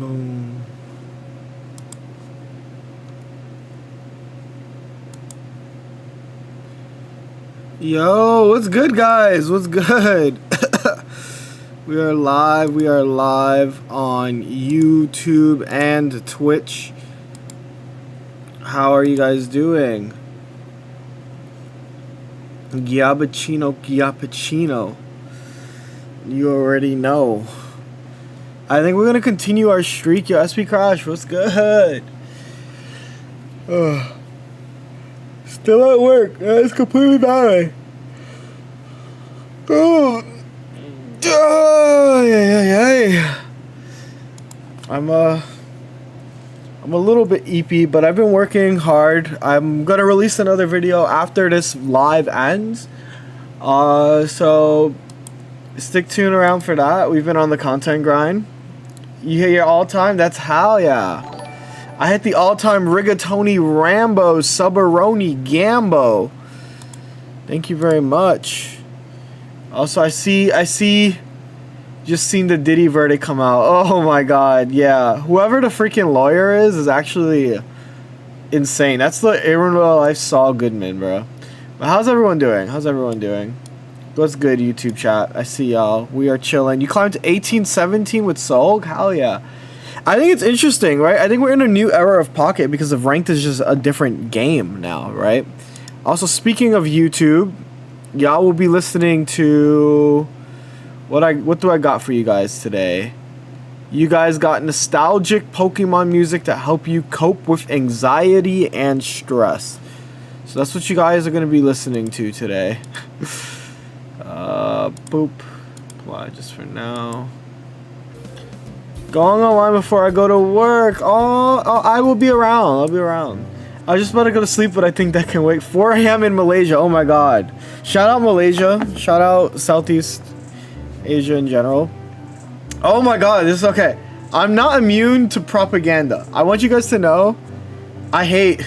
Boom. Yo, what's good, guys? What's good? We are live on YouTube and Twitch. How are you guys doing? Giappuccino. You already know. I think we're gonna continue our streak. Yo, SP Crash, what's good? Still at work. It's completely bad. Oh, yeah. I'm a little bit eepy, but I've been working hard. I'm gonna release another video after this live ends. So stick tuned around for that. We've been on the content grind. You hit your all-time? That's hell yeah. I hit the all-time Rigatoni Rambo Subaroni Gambo. Thank you very much. Also, I see just seen the Diddy verdict come out. Oh my god, yeah. Whoever the freaking lawyer is actually insane. That's the Aaron Life Saul Goodman, bro. But how's everyone doing? What's good, YouTube chat? I see y'all. We are chilling. You climbed to 1817 with Soul? Hell yeah. I think it's interesting, right? I think we're in a new era of Pocket because of Ranked is just a different game now, right? Also, speaking of YouTube, y'all will be listening to what do I got for you guys today? You guys got nostalgic Pokemon music to help you cope with anxiety and stress. So that's what you guys are going to be listening to today. Boop. Apply just for now. Going online before I go to work. Oh, I will be around. I'll be around. I was just about to go to sleep, but I think that can wait. 4 a.m. in Malaysia. Oh my god. Shout out Malaysia. Shout out Southeast Asia in general. Oh my god, this is okay. I'm not immune to propaganda. I want you guys to know I hate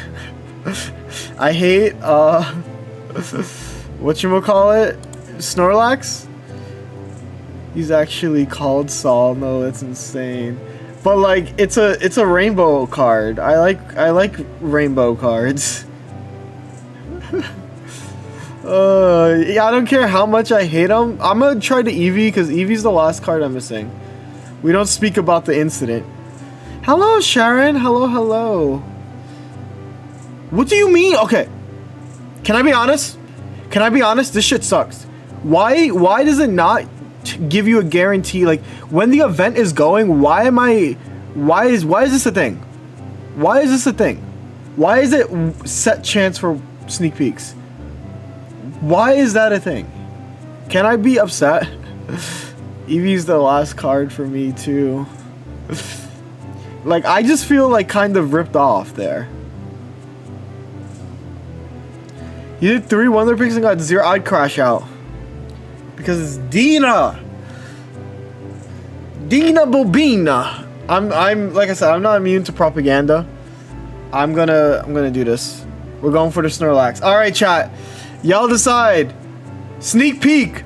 whatchamacallit? Snorlax? He's actually called Saul. No, that's insane. But like, it's a rainbow card. I like rainbow cards. Yeah, I don't care how much I hate him. I'm gonna try the Eevee because Eevee's the last card I'm missing. We don't speak about the incident. Hello, Sharon. Hello. What do you mean? Okay. Can I be honest? This shit sucks. Why does it not give you a guarantee? Like, when the event is going, why is this a thing? Why is it set chance for sneak peeks? Why is that a thing? Can I be upset? Eevee's the last card for me too. Like, I just feel like kind of ripped off there. You did 3 Wonder Picks and got 0. I'd crash out. Because it's Dina Bobina. I'm like I said, I'm not immune to propaganda. I'm gonna do this. We're going for the Snorlax. Alright, chat. Y'all decide. Sneak peek.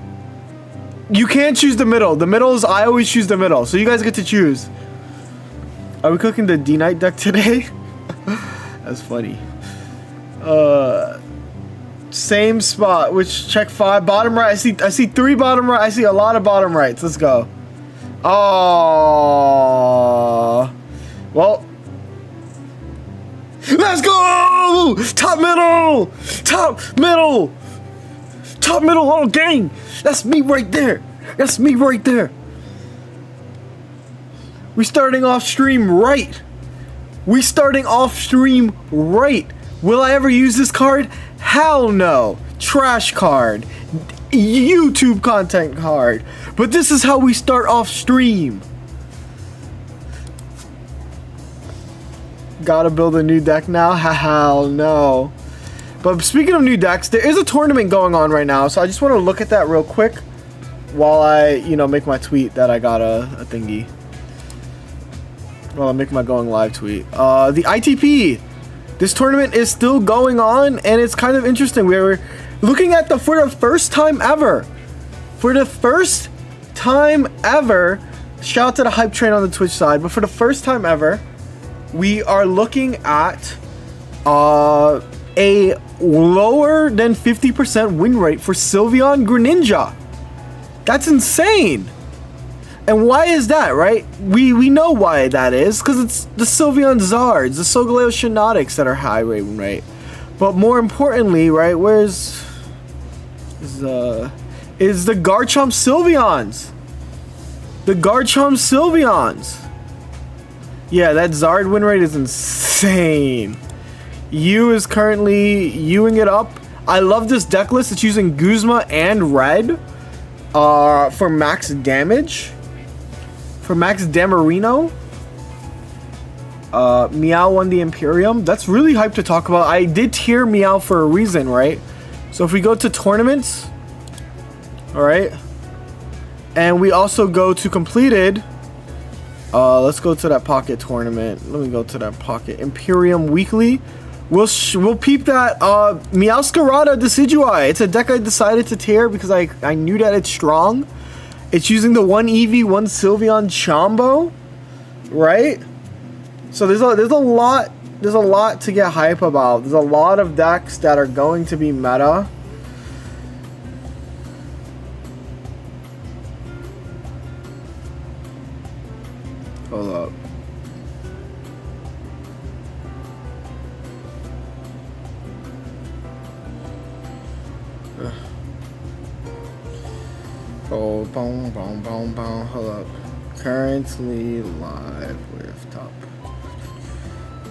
You can't choose the middle. The middle is, I always choose the middle. So you guys get to choose. Are we cooking the D-Night deck today? That's funny. Same spot. Which check 5 bottom right. I see 3 bottom right. I see a lot of bottom rights. Let's go. Oh. Well. Let's go! Top middle all gang. That's me right there. We starting off stream right. Will I ever use this card? Hell no. Trash card. YouTube content card. But this is how we start off stream. Gotta build a new deck now? Hell no. But speaking of new decks, there is a tournament going on right now, so I just want to look at that real quick while I, make my tweet that I got a thingy. While I make my going live tweet. The ITP. This tournament is still going on, and it's kind of interesting. We're looking at for the first time ever, shout out to the hype train on the Twitch side, but for the first time ever, we are looking at a lower than 50% win rate for Sylveon Greninja. That's insane. And why is that, right? We know why that is, because it's the Sylveon Zards, the Solgaleo Shiinotics that are high win rate. But more importantly, right, is the Garchomp Sylveons. The Garchomp Sylveons. Yeah, that Zard win rate is insane. U is currently Uing it up. I love this deck list. It's using Guzma and Red for max damage. For Max Damarino. Meow won the Imperium. That's really hyped to talk about. I did tier Meow for a reason, right? So if we go to tournaments, alright, and we also go to completed, let's go to that pocket tournament. Let me go to that pocket. Imperium Weekly. We'll peep that Meowscarada Decidueye. It's a deck I decided to tier because I knew that it's strong. It's using the 1 Eevee, 1 Sylveon Chombo, right? So there's a lot to get hype about. There's a lot of decks that are going to be meta. Hold up. Oh, boom, boom, boom, boom. Hold up. Currently live with top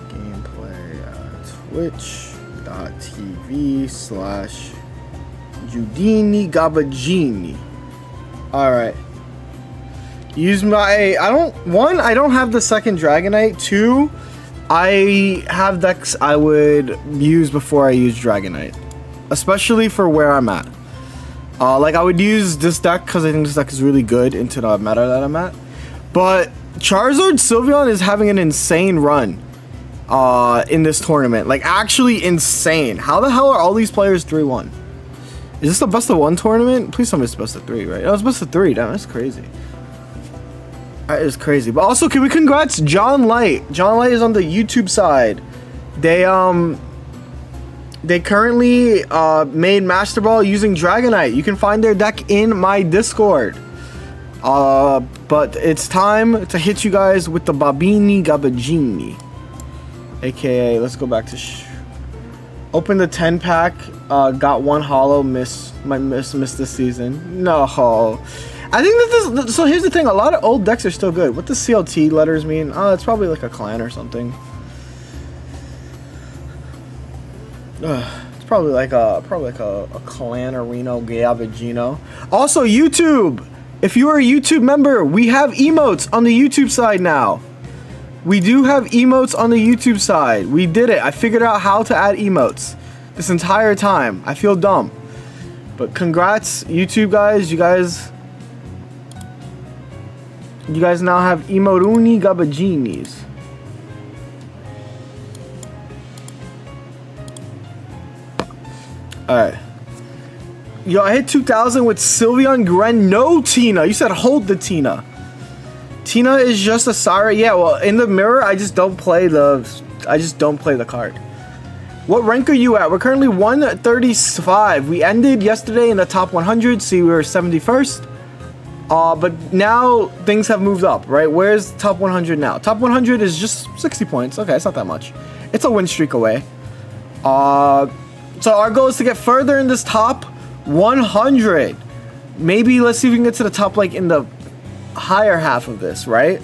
gameplay at twitch.tv/Judini Gabagini. Alright. Use my... I don't have the second Dragonite. 2, I have decks I would use before I use Dragonite. Especially for where I'm at. Like, I would use this deck because I think this deck is really good into the meta that I'm at. But Charizard Sylveon is having an insane run in this tournament. Like, actually insane. How the hell are all these players 3-1? Is this the best of 1 tournament? Please tell me it's best of 3, right? Oh, it's best of 3. Damn, that's crazy. That is crazy. But also, can we congrats John Light? John Light is on the YouTube side. They currently made Master Ball using Dragonite. You can find their deck in my Discord. But it's time to hit you guys with the Babini Gabagini. AKA, let's go back to... Open the 10 pack. Got 1 holo. Missed this season. No. I think that this... So here's the thing. A lot of old decks are still good. What does CLT letters mean? Oh, it's probably like a clan or something. It's probably like a clan or Reno Gabagino. Also, YouTube. If you are a YouTube member, we have emotes on the YouTube side now. We do have emotes on the YouTube side. We did it. I figured out how to add emotes this entire time. I feel dumb. But congrats, YouTube guys. You guys now have Emotuni Gabaginis. Alright. Yo, I hit 2,000 with Sylveon Gren. No Tina. You said hold the Tina. Tina is just a Sire. Yeah, well, in the mirror, I just don't play the card. What rank are you at? We're currently 135. We ended yesterday in the top 100. See, we were 71st. But now things have moved up, right? Where's top 100 now? Top 100 is just 60 points. Okay, it's not that much. It's a win streak away. So our goal is to get further in this top 100. Maybe let's see if we can get to the top, like, in the higher half of this, right?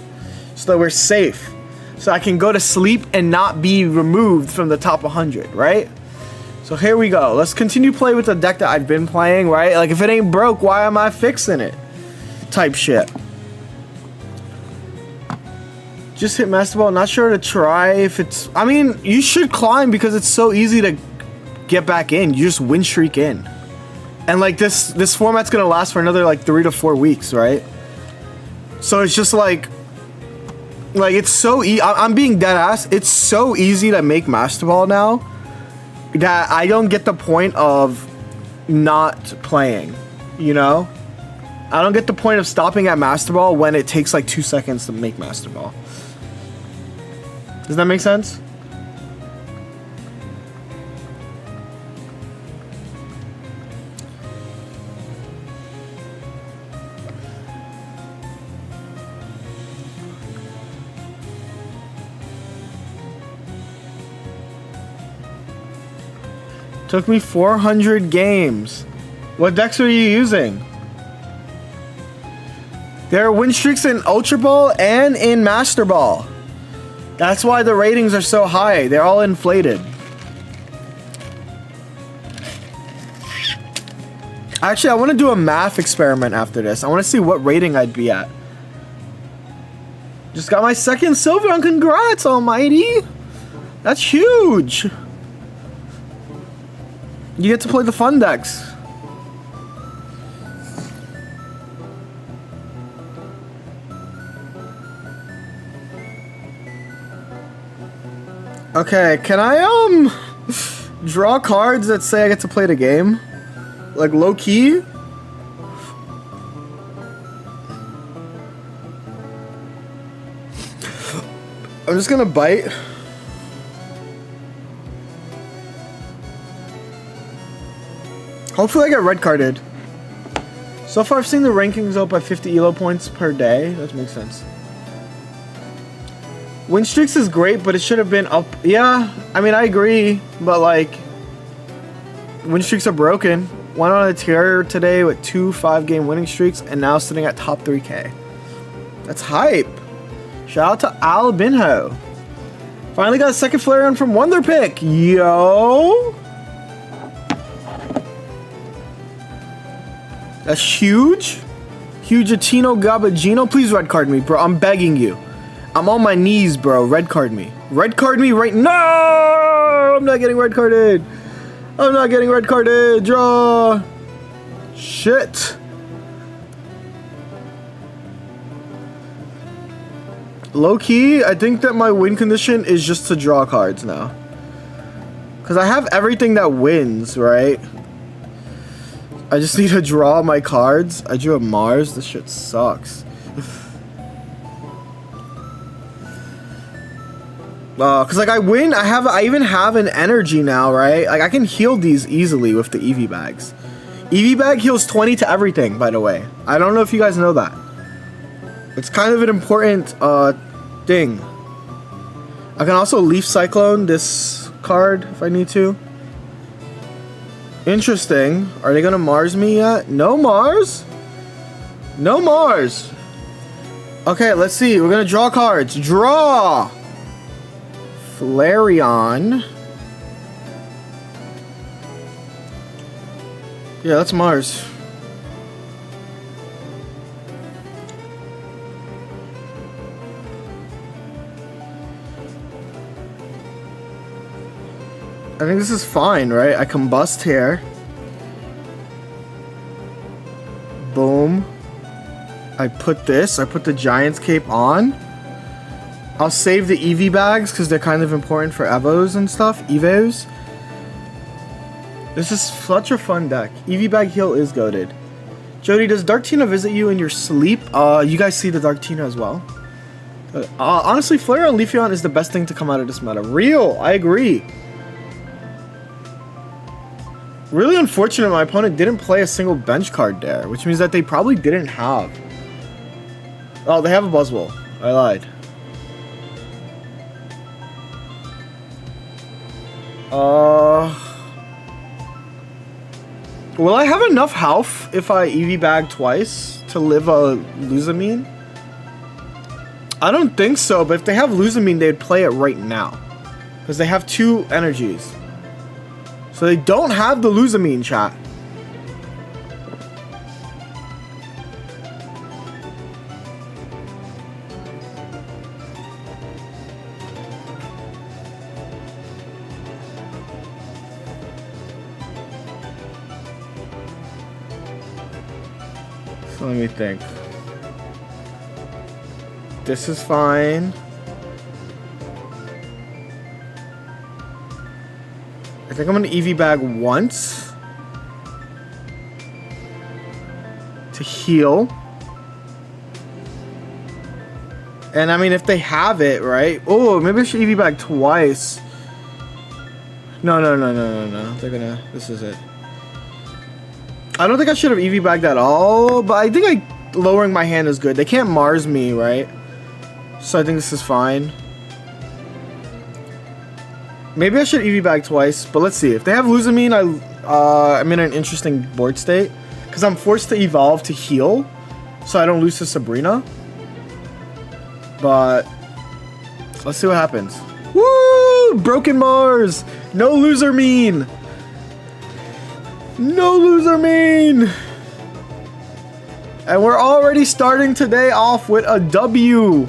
So that we're safe. So I can go to sleep and not be removed from the top 100, right? So here we go. Let's continue play with the deck that I've been playing, right? Like, if it ain't broke, why am I fixing it? Type shit. Just hit Master Ball. Not sure to try if it's... I mean, you should climb because it's so easy to get back in. You just win streak in. And like this format's gonna last for another like 3 to 4 weeks, right? So it's just like it's so I'm being dead ass. It's so easy to make Master Ball now that I don't get the point of not playing, you know? I don't get the point of stopping at Master Ball when it takes like 2 seconds to make Master Ball. Does that make sense? Took me 400 games. What decks are you using? There are win streaks in Ultra Ball and in Master Ball. That's why the ratings are so high. They're all inflated. Actually, I want to do a math experiment after this. I want to see what rating I'd be at. Just got my 2nd silver and congrats, almighty. That's huge. You get to play the fun decks. Okay, can I draw cards that say I get to play the game? Like low key? I'm just gonna bite. Hopefully I get red carded. So far I've seen the rankings up by 50 elo points per day. That makes sense. Win streaks is great, but it should have been up. Yeah, I mean, I agree. But like, win streaks are broken. Went on a tear today with 2 5-game winning streaks and now sitting at top 3K. That's hype. Shout out to Albinho. Finally got a 2nd Flareon from Wonder Pick. Yo. That's huge. Hugetino Gabagino. Please red card me, bro. I'm begging you. I'm on my knees, bro. Red card me. Red card me right now. I'm not getting red carded. I'm not getting red carded. Draw. Shit. Low key, I think that my win condition is just to draw cards now. Because I have everything that wins, right? I just need to draw my cards. I drew a Mars. This shit sucks. Cause like I win, I even have an energy now, right? Like I can heal these easily with the EV bags. EV bag heals 20 to everything, by the way. I don't know if you guys know that. It's kind of an important thing. I can also Leaf Cyclone this card if I need to. Interesting. Are they gonna Mars me yet? No Mars? No Mars. Okay, let's see. We're gonna draw cards. Draw! Flareon. Yeah, that's Mars. I think this is fine, right? I combust here. Boom. I put the Giant's Cape on. I'll save the EV bags because they're kind of important for Evos and stuff. Evos. This is such a fun deck. EV bag heal is goated. Jody, does Dark Tina visit you in your sleep? You guys see the Dark Tina as well? Honestly, Flareon Leafeon is the best thing to come out of this meta. Real, I agree. Really unfortunate my opponent didn't play a single bench card there, which means that they probably didn't have. Oh, they have a Buzzwole. I lied. Will I have enough health if I EV bag twice to live a Luzamine? I don't think so, but if they have Luzamine, they'd play it right now. Because they have 2 energies. So they don't have the Luzamine, chat. So let me think. This is fine. I think I'm gonna EV bag once to heal. And I mean, if they have it, right? Oh, maybe I should EV bag twice. No. They're gonna. This is it. I don't think I should have EV bagged at all, but I think lowering my hand is good. They can't Mars me, right? So I think this is fine. Maybe I should EV bag twice, but let's see. If they have Luzamine, I'm in an interesting board state because I'm forced to evolve to heal, so I don't lose to Sabrina. But let's see what happens. Woo! Broken Mars. No Luzamine. No Luzamine. And we're already starting today off with a W.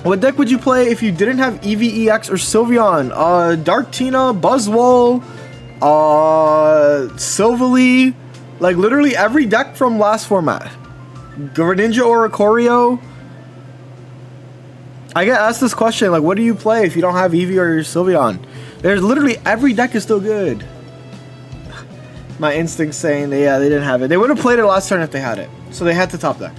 What deck would you play if you didn't have EVEX or Sylveon? Dark Tina, Buzzwole, Silvally, like literally every deck from last format. Greninja or Oricorio. I get asked this question, like, what do you play if you don't have Eevee or Sylveon? There's literally every deck is still good. My instinct's saying that, yeah, they didn't have it. They would have played it last turn if they had it. So they had to top deck.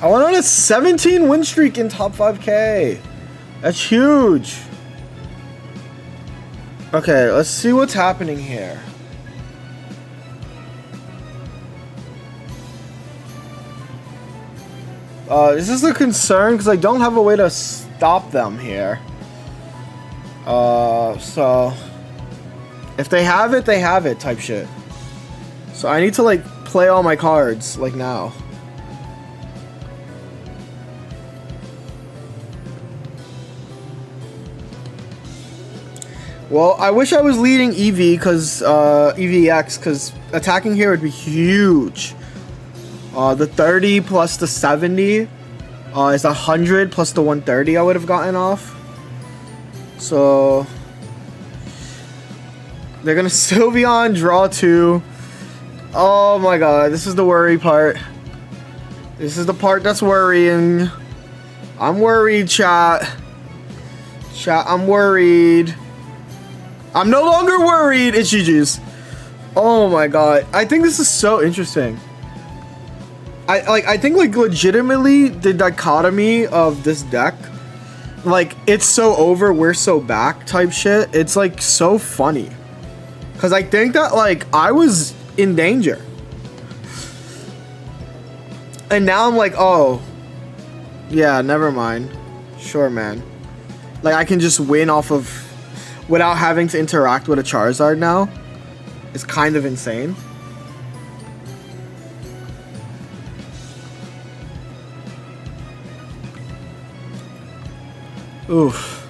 I went on a 17 win streak in top 5K. That's huge. Okay, let's see what's happening here. This is a concern because I don't have a way to stop them here. So if they have it type shit. So I need to like play all my cards like now. Well, I wish I was leading EV because EVX because attacking here would be huge. The 30 plus the 70 is 100 plus the 130 I would have gotten off. So they're gonna Sylveon draw 2. Oh my god, this is the worry part. This is the part that's worrying. I'm worried, chat. Chat, I'm worried. I'm no longer worried. It's GG's. Oh my god. I think this is so interesting. I think like legitimately the dichotomy of this deck, like it's so over, we're so back type shit. It's like so funny. Cause I think that like I was in danger. And now I'm like, oh yeah, never mind. Sure, man. Like I can just win off of without having to interact with a Charizard now. It's kind of insane. Oof.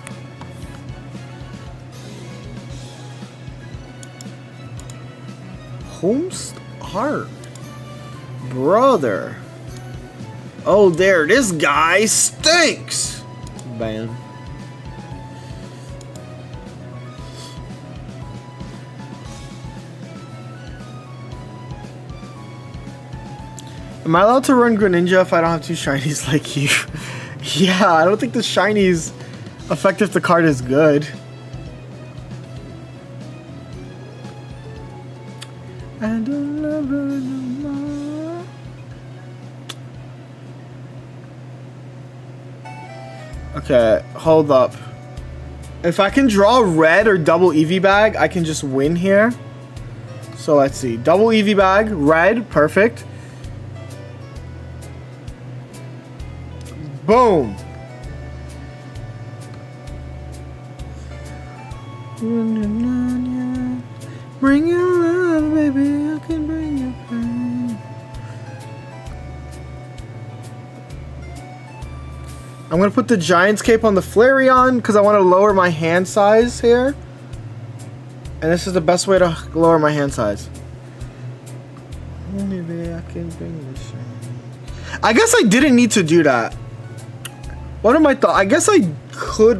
Homestart. Brother. Oh, there. This guy stinks. Bam. Am I allowed to run Greninja if I don't have two shinies like you? Yeah, I don't think the shinies affect if the card is good. I don't love her no more. Okay, hold up. If I can draw red or double EV bag, I can just win here. So let's see. Double EV bag, red, perfect. Boom. Bring your love, baby. I can bring your pain. I'm gonna put the Giant's Cape on the Flareon because I want to lower my hand size here. And this is the best way to lower my hand size. Maybe I can bring the shine. I guess I didn't need to do that. What am I thought? I guess I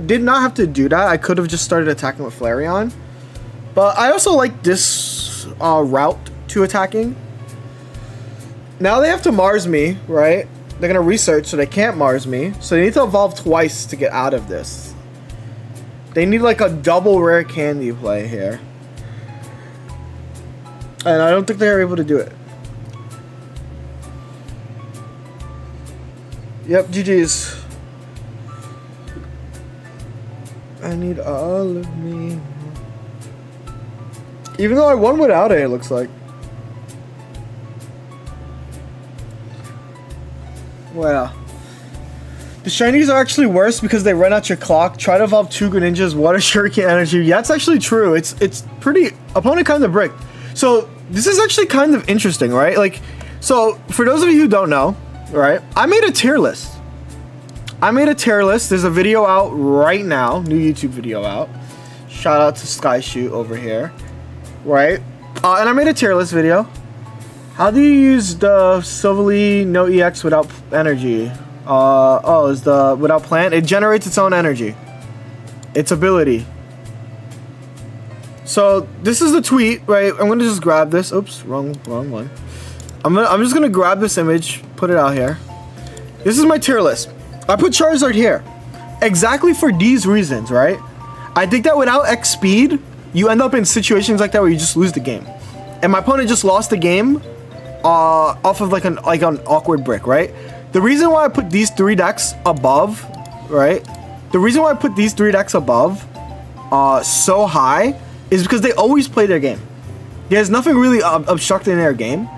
did not have to do that. I could have just started attacking with Flareon. But I also like this route to attacking. Now they have to Mars me, right? They're gonna research, so they can't Mars me. So they need to evolve twice to get out of this. They need like a double rare candy play here. And I don't think they're able to do it. Yep, GG's. I need all of me. Even though I won without it looks like. Well. The shinies are actually worse because they run out your clock. Try to evolve 2 Greninjas, water shuriken energy. Yeah, it's actually true. It's pretty... Opponent kind of bricked. So, this is actually kind of interesting, right? Like, so, for those of you who don't know, right? I made a tier list. There's a video out right now. New YouTube video out. Shout out to Skyshoot over here. Right? And I made a tier list video. How do you use the Silverly No EX without energy? Is the without plant? It generates its own energy. Its ability. So this is the tweet, right? I'm gonna just grab this. Oops, wrong one. I'm just gonna grab this image, put it out here. This is my tier list. I put Charizard here, exactly for these reasons, right? I think that without X speed, you end up in situations like that where you just lose the game. And my opponent just lost the game, off of like an awkward brick, right? The reason why I put these 3 decks above, right? The reason why I put these 3 decks above so high is because they always play their game. There's nothing really obstructing their game.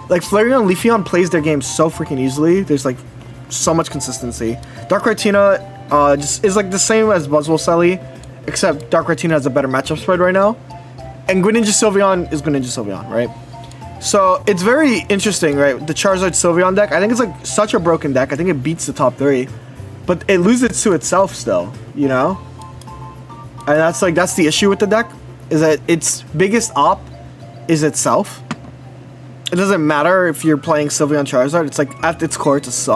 Like Flareon, Leafeon plays their game so freaking easily. There's like so much consistency. Dark Retina just is like the same as Buzzwole Selly, except Dark Retina has a better matchup spread right now. And Greninja Sylveon is Greninja Sylveon, right? So it's very interesting, right? The Charizard Sylveon deck, I think it's like such a broken deck. I think it beats the top 3, but it loses to itself still, you know? And that's the issue with the deck, is that its biggest op is itself. It doesn't matter if you're playing Sylveon Charizard. It's like at its core, it's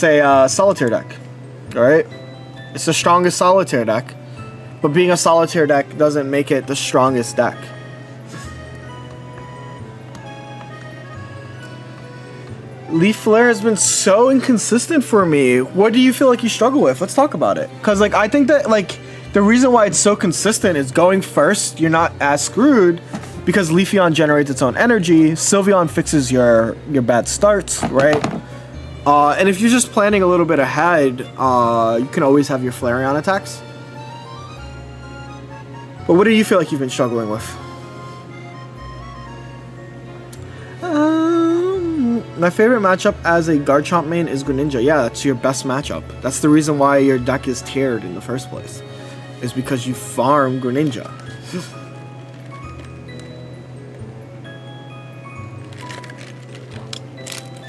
a solitaire deck, all right? It's the strongest solitaire deck, but being a solitaire deck doesn't make it the strongest deck. Leaf Flare has been so inconsistent for me. What do you feel like you struggle with? Let's talk about it. Because like I think that like the reason why it's so consistent is going first, you're not as screwed because Leafeon generates its own energy. Sylveon fixes your bad starts, right? And if you're just planning a little bit ahead, you can always have your Flareon attacks. But what do you feel like you've been struggling with? My favorite matchup as a Garchomp main is Greninja. Yeah, that's your best matchup. That's the reason why your deck is tiered in the first place. Is because you farm Greninja.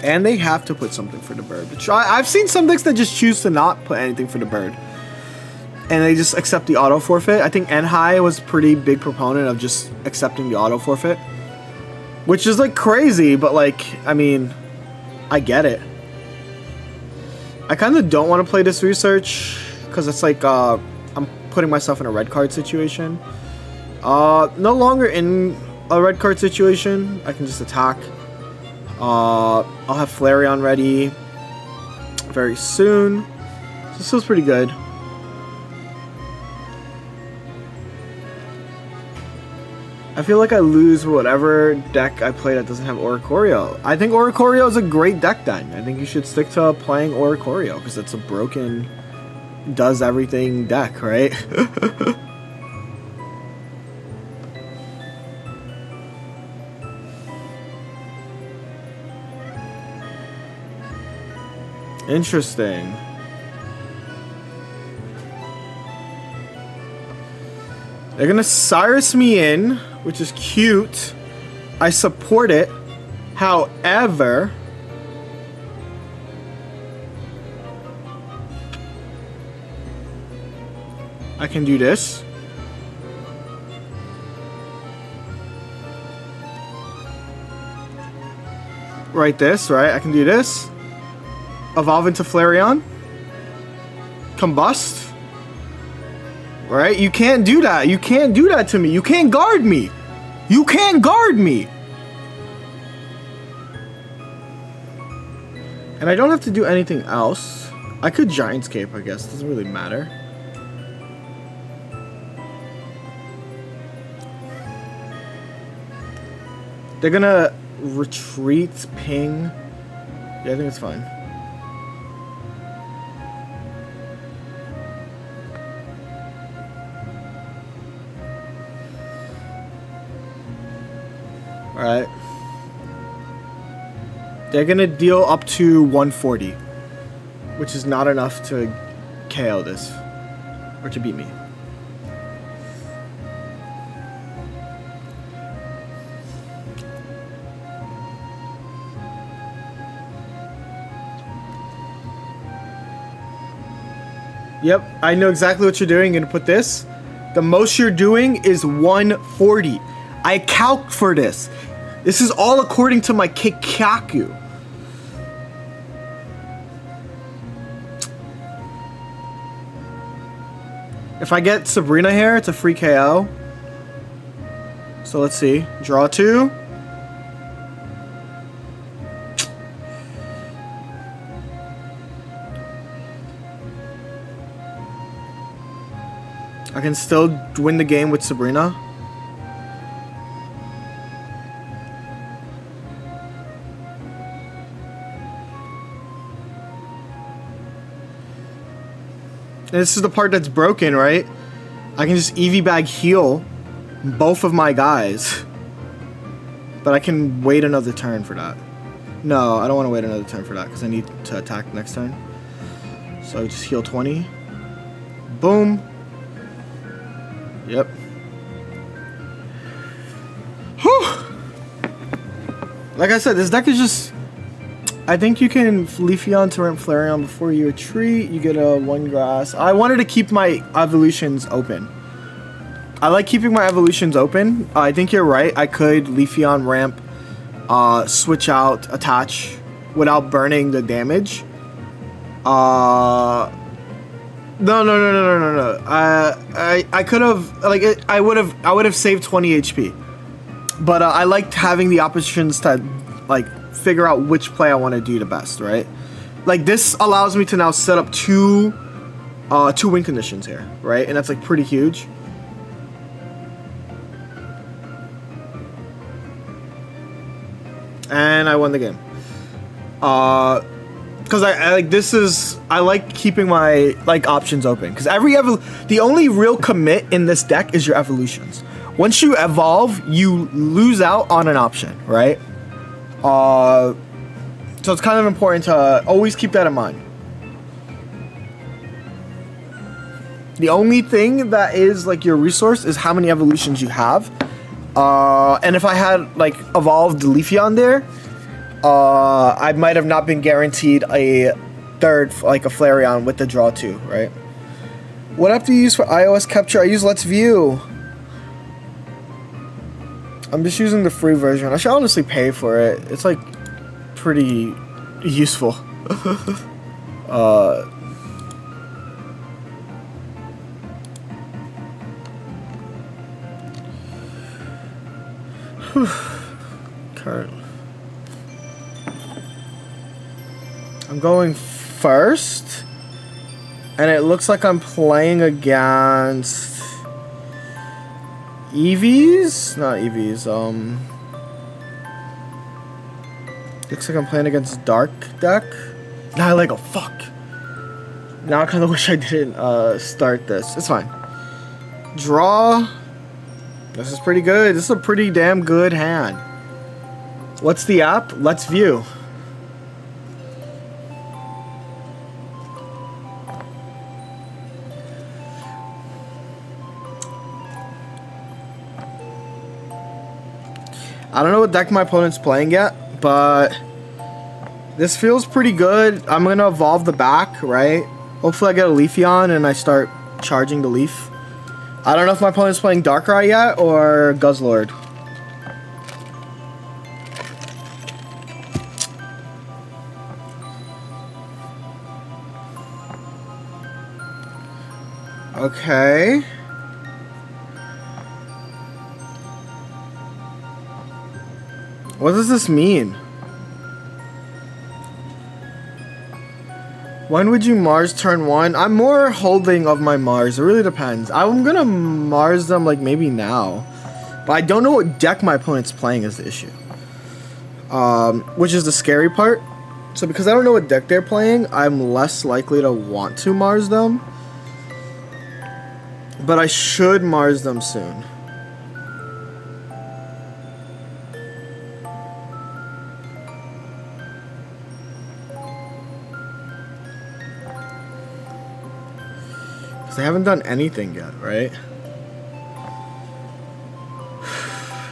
And they have to put something for the bird. I've seen some decks that just choose to not put anything for the bird. And they just accept the auto forfeit. I think Enhai was a pretty big proponent of just accepting the auto forfeit. Which is like crazy, but like, I mean, I get it. I kind of don't want to play this research because it's like I'm putting myself in a red card situation. No longer in a red card situation. I can just attack. I'll have Flareon ready very soon. So this feels pretty good. I feel like I lose whatever deck I play that doesn't have Oricorio. I think Oricorio is a great deck then. I think you should stick to playing Oricorio because it's a broken, does everything deck, right? Interesting. They're gonna Cyrus me in, which is cute. I support it. However, I can do this. Right, this, right? I can do this. Evolve into Flareon. Combust. Right? You can't do that. You can't do that to me. You can't guard me. You can't guard me. And I don't have to do anything else. I could Giantscape, I guess. Doesn't really matter. They're gonna retreat, ping. Yeah, I think it's fine. Alright. They're gonna deal up to 140, which is not enough to KO this, or to beat me. Yep, I know exactly what you're doing. You're gonna put this. The most you're doing is 140. I calc for this. This is all according to my Kikaku. If I get Sabrina here, it's a free KO. So let's see. Draw 2. I can still win the game with Sabrina. And this is the part that's broken, right? I can just EV bag heal both of my guys. But I can wait another turn for that. No, I don't want to wait another turn for that because I need to attack next turn. So just heal 20. Boom. Yep. Whew. Like I said, this deck is just... I think you can Leafeon, Torrent, Flareon before you retreat. You get a 1 grass. I wanted to keep my evolutions open. I like keeping my evolutions open. I think you're right. I could Leafeon, ramp, switch out, attach without burning the damage. No. I could have, like, I would have saved 20 HP. But I liked having the options to, like, figure out which play I want to do the best, right? Like, this allows me to now set up two win conditions here, right? And that's, like, pretty huge. And I won the game. Because I like this is I like keeping my like options open because the only real commit in this deck is your evolutions. Once you evolve, you lose out on an option, right? So it's kind of important to always keep that in mind. The only thing that is like your resource is how many evolutions you have. And if I had like evolved Leafeon there, I might have not been guaranteed a third, like a Flareon with the draw 2, right? What app do you use for iOS capture? I use Let's View. I'm just using the free version. I should honestly pay for it. It's like pretty useful. Current. I'm going first, and it looks like I'm playing against EVs? Not EVs, looks like I'm playing against Dark deck. Now I like, oh fuck. Now I kinda wish I didn't start this. It's fine. Draw. This is pretty good. This is a pretty damn good hand. What's the app? Let's View. I don't know what deck my opponent's playing yet, but this feels pretty good. I'm going to evolve the back, right? Hopefully I get a Leafeon and I start charging the Leaf. I don't know if my opponent's playing Darkrai yet or Guzzlord. Okay. What does this mean? When would you Mars turn 1? I'm more holding of my Mars. It really depends. I'm gonna Mars them like maybe now. But I don't know what deck my opponent's playing is the issue. Which is the scary part. So because I don't know what deck they're playing, I'm less likely to want to Mars them. But I should Mars them soon. They haven't done anything yet, right?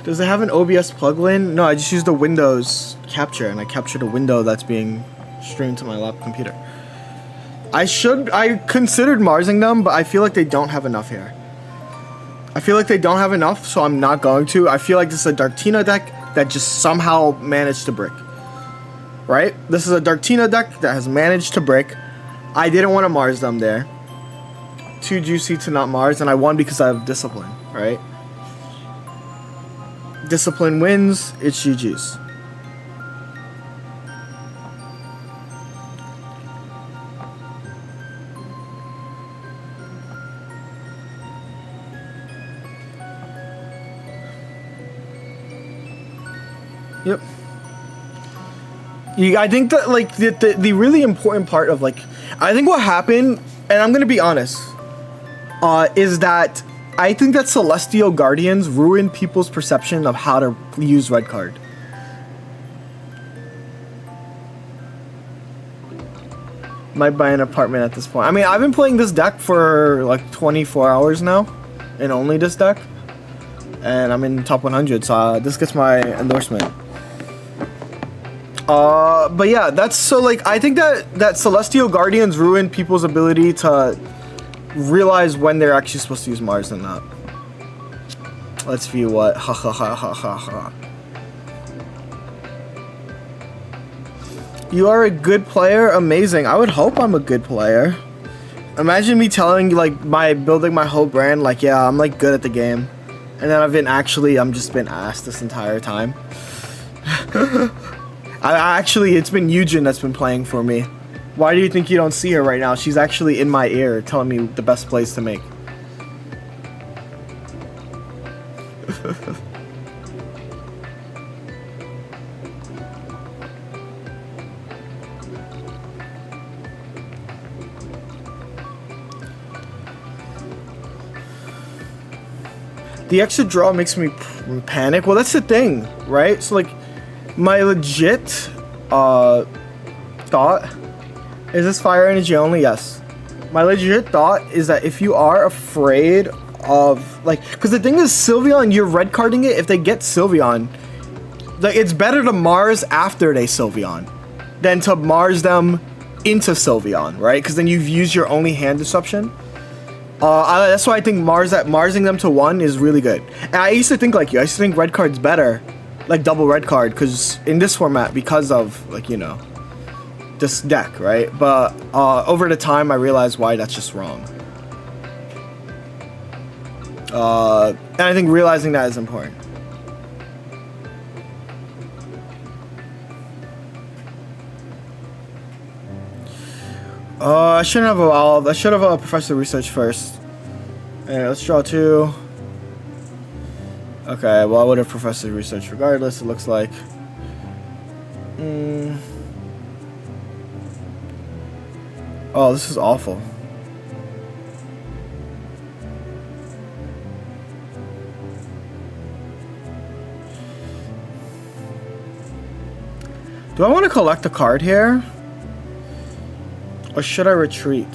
Does it have an OBS plugin? No, I just used the Windows capture, and I captured a window that's being streamed to my laptop computer. I considered Marsing them, but I feel like they don't have enough here. I feel like they don't have enough, so I'm not going to. I feel like this is a Darktina deck that just somehow managed to brick. Right? This is a Darktina deck that has managed to brick. I didn't want to Mars them there. Too juicy to not Mars, and I won because I have Discipline, right? Discipline wins, it's GG's. Yep. I think that, like, the really important part of, like, I think what happened, and I'm gonna be honest, is that I think that Celestial Guardians ruined people's perception of how to use red card. Might buy an apartment at this point. I mean, I've been playing this deck for like 24 hours now, and only this deck, and I'm in top 100, so this gets my endorsement. But yeah, that's so, like, I think that Celestial Guardians ruined people's ability to realize when they're actually supposed to use Mars and not. Let's view what. Ha ha ha ha ha ha. You are a good player. Amazing. I would hope I'm a good player. Imagine me telling you, like, building my whole brand, like, yeah, I'm like good at the game, and then I'm just been asked this entire time. It's been Eugen that's been playing for me. Why do you think you don't see her right now? She's actually in my ear telling me the best plays to make. The extra draw makes me panic. Well, that's the thing, right? So, like, my legit thought... Is this fire energy only? Yes. My legit thought is that if you are afraid of, like, because the thing is, Sylveon, you're red carding it. If they get Sylveon, like, it's better to Mars after they Sylveon than to Mars them into Sylveon, right? Because then you've used your only hand disruption. That's why I think Marsing them to 1 is really good. And I used to think like you. I used to think red card's better, like double red card, because in this format, because of, like, you know, this deck, right? But over the time I realized why that's just wrong. And I think realizing that is important. I shouldn't have evolved. I should have Professor Research first. And let's draw 2. Okay, well, I would have Professor Research regardless, it looks like. Oh, this is awful. Do I want to collect a card here? Or should I retreat?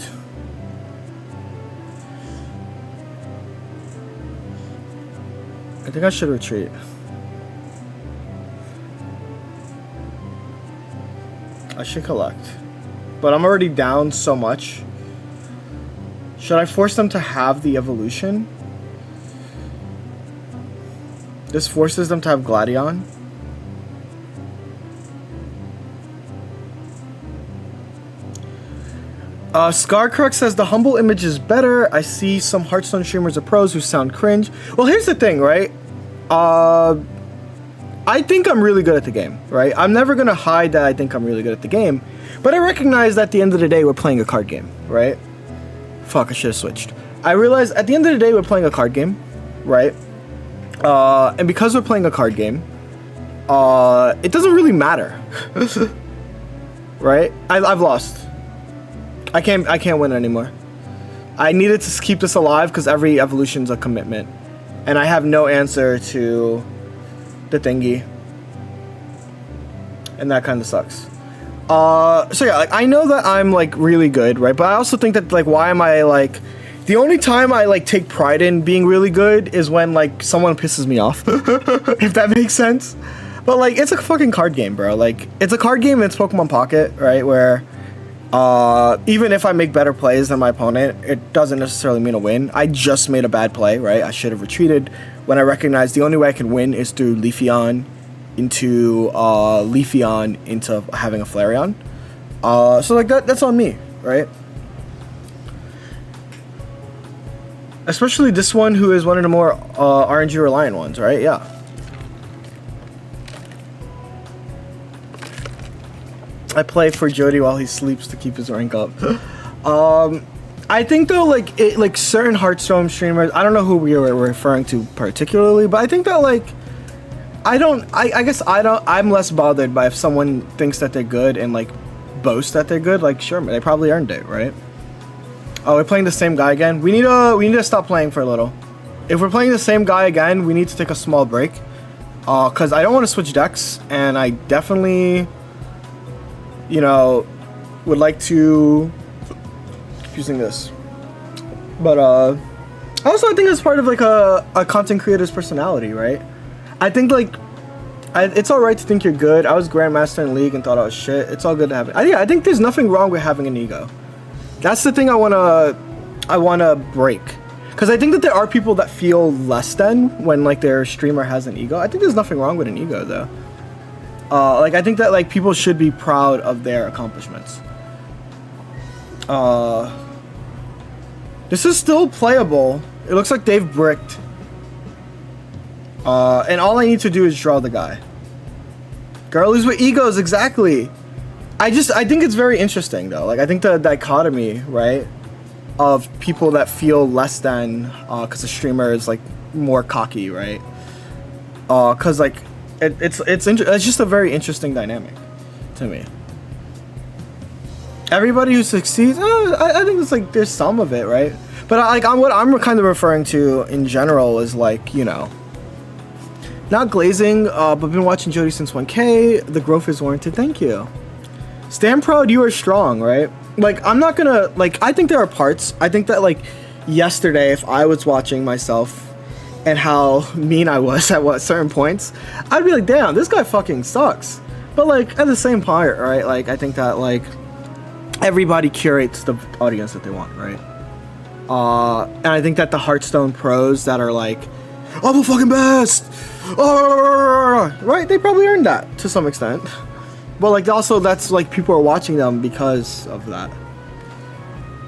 I think I should retreat. I should collect. But I'm already down so much. Should I force them to have the evolution? This forces them to have Gladion. Scarcrux says the humble image is better. I see some Hearthstone streamers or pros who sound cringe. Well, here's the thing, right? I think I'm really good at the game, right? I'm never gonna hide that I think I'm really good at the game. But I recognize that at the end of the day, we're playing a card game, right? Fuck, I should have switched. I realized at the end of the day, we're playing a card game, right? And because we're playing a card game, it doesn't really matter, right? I've lost. I can't win anymore. I needed to keep this alive because every evolution's a commitment, and I have no answer to the thingy, and that kind of sucks. So yeah, like I know that I'm like really good, right? But I also think that like, why am I like? The only time I like take pride in being really good is when like someone pisses me off, if that makes sense. But like, it's a fucking card game, bro. Like, it's a card game. It's Pokemon Pocket, right? Where even if I make better plays than my opponent, it doesn't necessarily mean a win. I just made a bad play, right? I should have retreated when I recognized the only way I can win is through Leafeon into having a Flareon. So like that's on me, right? Especially this one, who is one of the more RNG reliant ones, right? Yeah. I play for Jody while he sleeps to keep his rank up. I think though, like certain Hearthstone streamers, I don't know who we were referring to particularly, but I think that like, I'm less bothered by if someone thinks that they're good and like boast that they're good. Like, sure, they probably earned it, right? Oh, we're playing the same guy again. We need to stop playing for a little. If we're playing the same guy again, we need to take a small break. Cause I don't want to switch decks, and I definitely, you know, would like to keep using this. But also I think it's part of like a content creator's personality, right? I think like it's all right to think you're good. I was Grandmaster in League and thought I was shit. It's all good to have it. I think there's nothing wrong with having an ego. That's the thing I wanna break. Because I think that there are people that feel less than when like their streamer has an ego. I think there's nothing wrong with an ego though. Like I think that like people should be proud of their accomplishments. This is still playable. It looks like they've bricked. And all I need to do is draw the guy. Girlies with egos, exactly. I think it's very interesting though. Like I think the dichotomy, right, of people that feel less than because the streamer is like more cocky, right? Because like it's just a very interesting dynamic to me. Everybody who succeeds, I think it's like there's some of it, right? But what I'm kind of referring to in general is like, you know, not glazing, but been watching Jody since 1K. The growth is warranted. Thank you. Stand proud, you are strong, right? Like, I'm not gonna, like, I think there are parts. I think that, like, yesterday, if I was watching myself and how mean I was at certain points, I'd be like, damn, this guy fucking sucks. But, like, at the same part, right? Like, I think that, like, everybody curates the audience that they want, right? And I think that the Hearthstone pros that are like, I'm the fucking best! Right? They probably earned that to some extent. But like also that's like people are watching them because of that.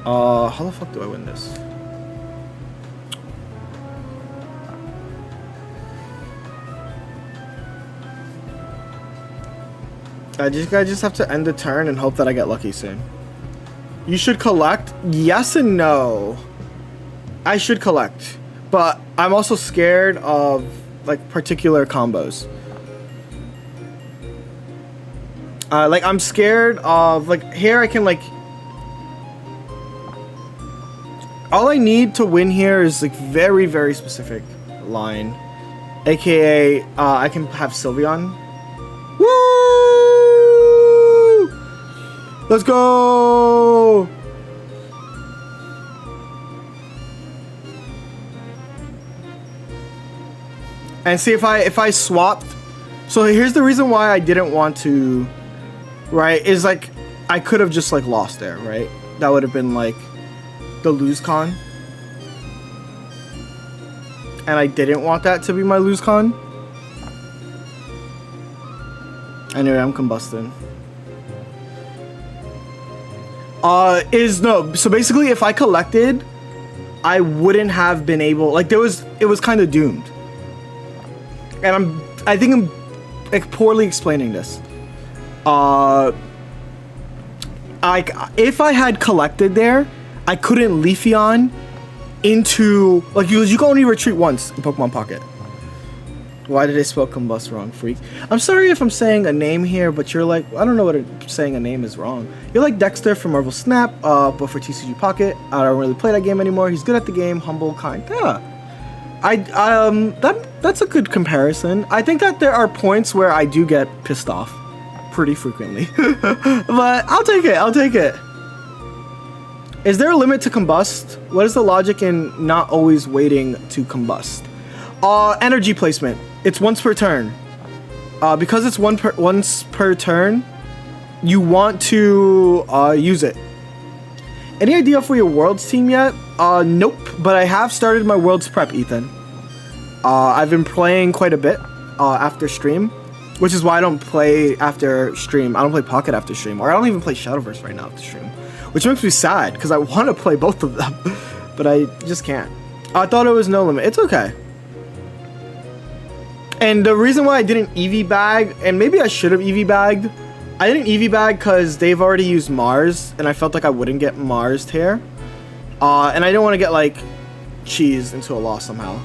How the fuck do I win this? I just have to end the turn and hope that I get lucky soon. You should collect? Yes and no. I should collect. But I'm also scared of like particular combos. Like I'm scared of like here I can like all I need to win here is like very, very specific line, aka I can have Sylveon. Woo! Let's go! And see if I swapped. So here's the reason why I didn't want to. Right, is like I could have just like lost there, right? That would have been like the lose con. And I didn't want that to be my lose con. Anyway, I'm combusting. So basically if I collected, I wouldn't have been able, like it was kind of doomed. And I think I'm like poorly explaining this. if I had collected there, I couldn't Leafeon into, like, you can only retreat once in Pokemon Pocket. Why did I spell combust wrong, freak? I'm sorry if I'm saying a name here, but you're like, I don't know what saying a name is wrong. You're like Dexter from Marvel Snap, but for TCG Pocket. I don't really play that game anymore. He's good at the game, humble, kind. Yeah. That's a good comparison. I think that there are points where I do get pissed off pretty frequently. But I'll take it. Is there a limit to combust? What is the logic in not always waiting to combust? Energy placement. It's once per turn. Because it's once per turn, you want to use it. Any idea for your Worlds team yet? Nope, but I have started my Worlds prep, Ethan. I've been playing quite a bit after stream, which is why I don't play after stream. I don't play Pocket after stream, or I don't even play Shadowverse right now after stream, which makes me sad because I want to play both of them, but I just can't. I thought it was no limit. It's okay. And the reason why I didn't EV bag, and maybe I should have EV bagged, I didn't EV bag because they've already used Mars, and I felt like I wouldn't get Mars here. And I didn't want to get, like, cheese into a loss somehow.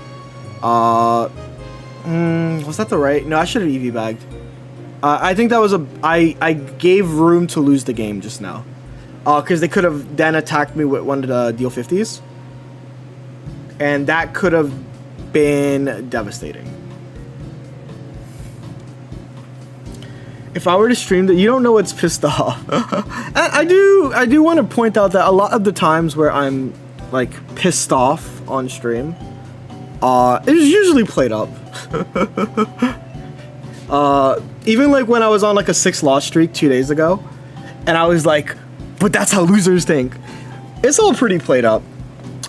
Was that the right? No, I should have EV bagged. I think that was I gave room to lose the game just now. Because they could have then attacked me with one of the deal 50s. And that could have been devastating. If I were to stream that, you don't know what's pissed off. I do want to point out that a lot of the times where I'm like pissed off on stream, it is usually played up. Even like when I was on like a 6-loss streak 2 days ago, and I was like, but that's how losers think. It's all pretty played up.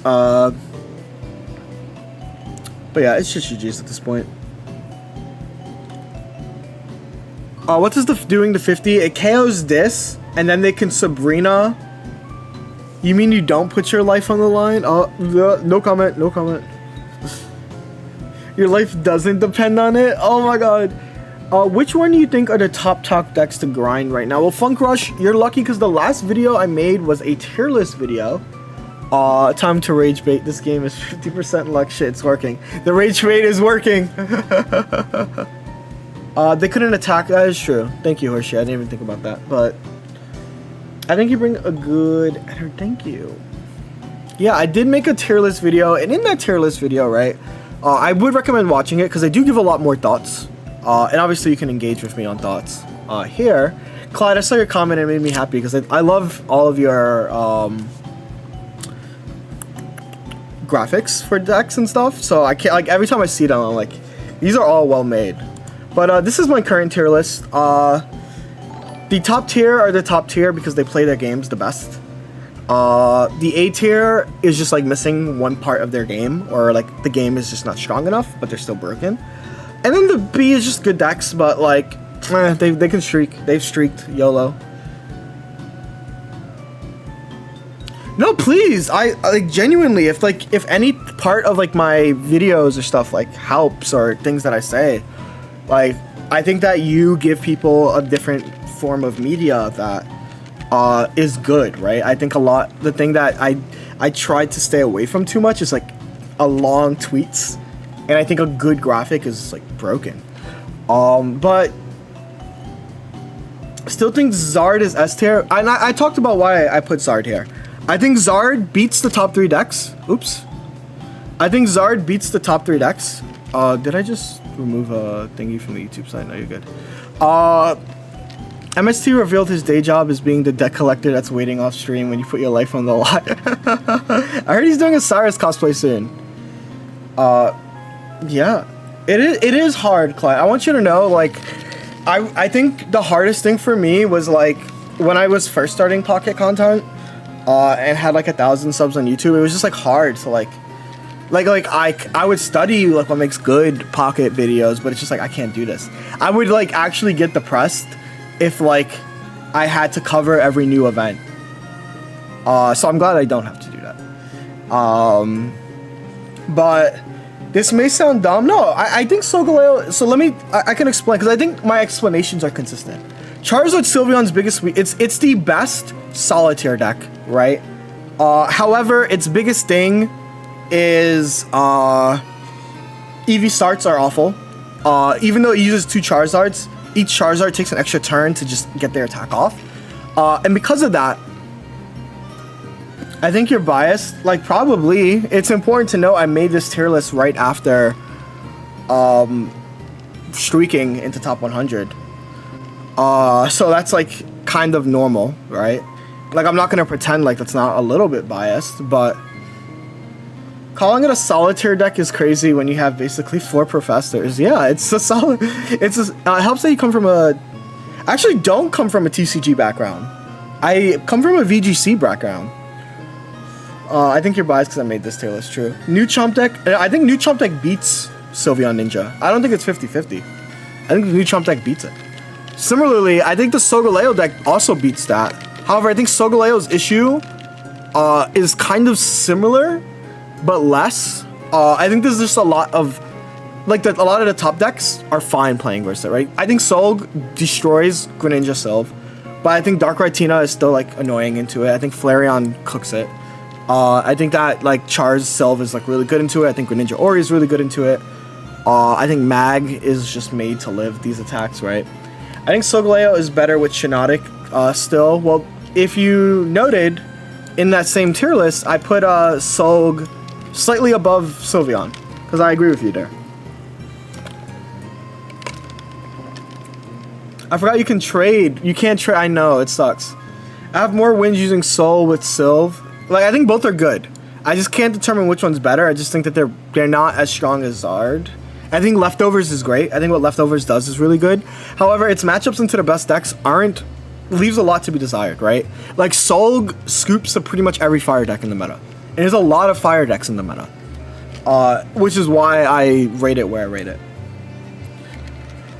But yeah, it's just GG's at this point. What does doing the 50? It KOs this, and then they can Sabrina. You mean you don't put your life on the line? No comment, no comment. Your life doesn't depend on it? Oh my god. Which one do you think are the top decks to grind right now? Well, Funk Rush, you're lucky because the last video I made was a tier list video. Time to rage bait. This game is 50% luck. Shit, it's working. The rage bait is working. They couldn't attack. That is true. Thank you, Hershey. I didn't even think about that. But I think you bring a good... Thank you. Yeah, I did make a tier list video. And in that tier list video, right, I would recommend watching it because I do give a lot more thoughts. And obviously you can engage with me on thoughts here. Clyde, I saw your comment and it made me happy because I love all of your graphics for decks and stuff. So I can't, like, every time I see them, I'm like, these are all well made. But this is my current tier list. The top tier are the top tier because they play their games the best. The A tier is just like missing one part of their game, or like the game is just not strong enough, but they're still broken. And then the B is just good decks, but like they can streak. They've streaked. YOLO. No, please. I like genuinely. If any part of like my videos or stuff like helps or things that I say. Like, I think that you give people a different form of media that is good, right? I think the thing that I try to stay away from too much is like a long tweets, and I think a good graphic is like broken. But still think Zard is S tier. And I talked about why I put Zard here. I think Zard beats the top 3 decks. Oops. I think Zard beats the top 3 decks. Did I just remove a thingy from the YouTube site? No, you're good. MST revealed his day job as being the deck collector that's waiting off stream when you put your life on the line. I heard he's doing a Cyrus cosplay soon. Yeah. It is hard, Clyde. I want you to know, like, I think the hardest thing for me was, like, when I was first starting Pocket content, and had, like, 1,000 subs on YouTube, it was just, like, hard to, like I would study like what makes good Pocket videos, but it's just like I can't do this. I would like actually get depressed if like I had to cover every new event. So I'm glad I don't have to do that. But this may sound dumb. No, I think Solgaleo. So let me. I can explain because I think my explanations are consistent. Charizard Sylveon's biggest it's the best solitaire deck, right? However, its biggest thing is EV starts are awful. Even though it uses 2 Charizards, each Charizard takes an extra turn to just get their attack off. And because of that, I think you're biased. Like, probably. It's important to note I made this tier list right after streaking into top 100. So that's like kind of normal, right? Like, I'm not gonna pretend like that's not a little bit biased, but calling it a solitaire deck is crazy when you have basically 4 professors. Yeah, it's a solid. It helps that you come from I actually don't come from a TCG background. I come from a VGC background. I think you're biased because I made this tier list, true. New Chomp deck. I think New Chomp deck beats Sylveon Ninja. I don't think it's 50-50. I think the New Chomp deck beats it. Similarly, I think the Solgaleo deck also beats that. However, I think Solgaleo's issue is kind of similar, but less. I think there's just a lot of, like, a lot of the top decks are fine playing versus it, right? I think Solg destroys Greninja Sylve, but I think Dark Retina is still, like, annoying into it. I think Flareon cooks it. I think that, like, Char's Sylve is, like, really good into it. I think Greninja Ori is really good into it. I think Mag is just made to live these attacks, right? I think Solgaleo is better with Shiinotic still. Well, if you noted, in that same tier list, I put Solg slightly above Sylveon, because I agree with you there. I forgot you can trade. You can't trade. I know, it sucks. I have more wins using Soul with Sylve. Like, I think both are good. I just can't determine which one's better. I just think that they're not as strong as Zard. I think Leftovers is great. I think what Leftovers does is really good. However, its matchups into the best decks leaves a lot to be desired, right? Like, Solg scoops to pretty much every fire deck in the meta. And there's a lot of fire decks in the meta. Which is why I rate it where I rate it.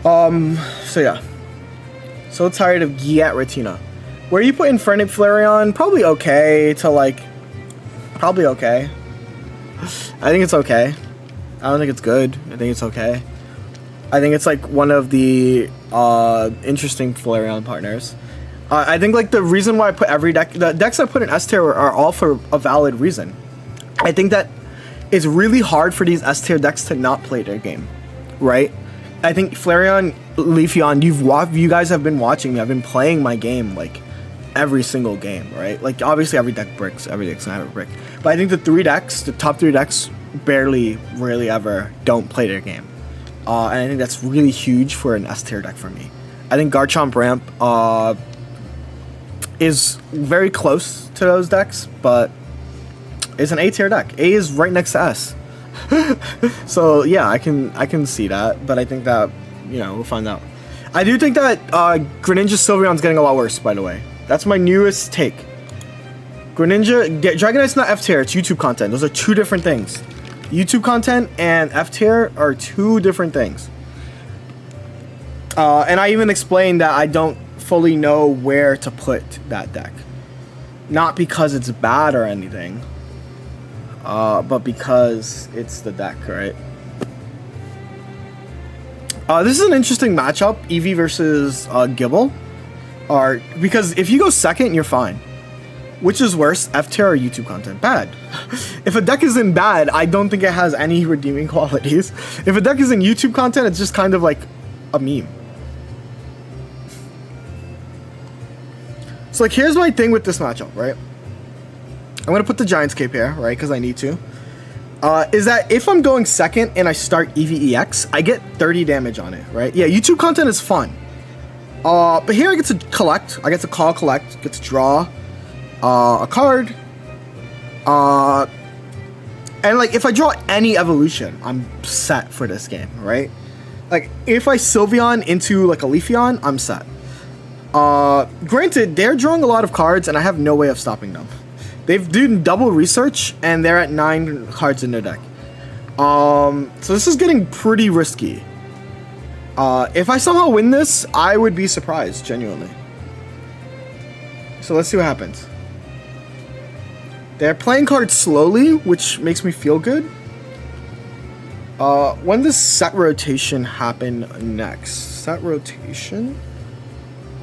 So yeah. So tired of Giat Retina. Where you put Infernape Flareon, probably okay to, like, probably okay. I think it's okay. I don't think it's good. I think it's okay. I think it's, like, one of the interesting Flareon partners. I think, like, the reason why I put every deck, the decks I put in S tier are all for a valid reason. I think that it's really hard for these S tier decks to not play their game, right? I think Flareon, Leafeon, you guys have been watching me. I've been playing my game, like, every single game, right? Like, obviously every deck bricks, every deck's gonna have a brick. But I think the top 3 decks rarely ever don't play their game. And I think that's really huge for an S tier deck for me. I think Garchomp Ramp is very close to those decks, but it's an A tier deck. A is right next to S. So yeah, I can see that, but I think that, you know, we'll find out. I do think that Greninja Sylveon's getting a lot worse, by the way. That's my newest take. Greninja, Dragonite's not F tier, it's YouTube content. Those are 2 different things. YouTube content and F tier are 2 different things. And I even explained that I don't fully know where to put that deck. Not because it's bad or anything, but because it's the deck, right? This is an interesting matchup, Eevee versus Gible. Because if you go second, you're fine. Which is worse, F tier or YouTube content? Bad. If a deck isn't bad, I don't think it has any redeeming qualities. If a deck is in YouTube content, it's just kind of like a meme. So, like, here's my thing with this matchup, right? I'm going to put the Giants cape here, right, because I need to. Is that if I'm going second and I start EVEX, I get 30 damage on it, right? Yeah, YouTube content is fun. But here I get to collect. I get to call, collect, get to draw a card. And, like, if I draw any evolution, I'm set for this game, right? Like, if I Sylveon into, like, a Leafeon, I'm set. Granted, they're drawing a lot of cards, and I have no way of stopping them. They've done double research, and they're at 9 cards in their deck. So this is getting pretty risky. If I somehow win this, I would be surprised, genuinely. So let's see what happens. They're playing cards slowly, which makes me feel good. When does set rotation happen next? Set rotation?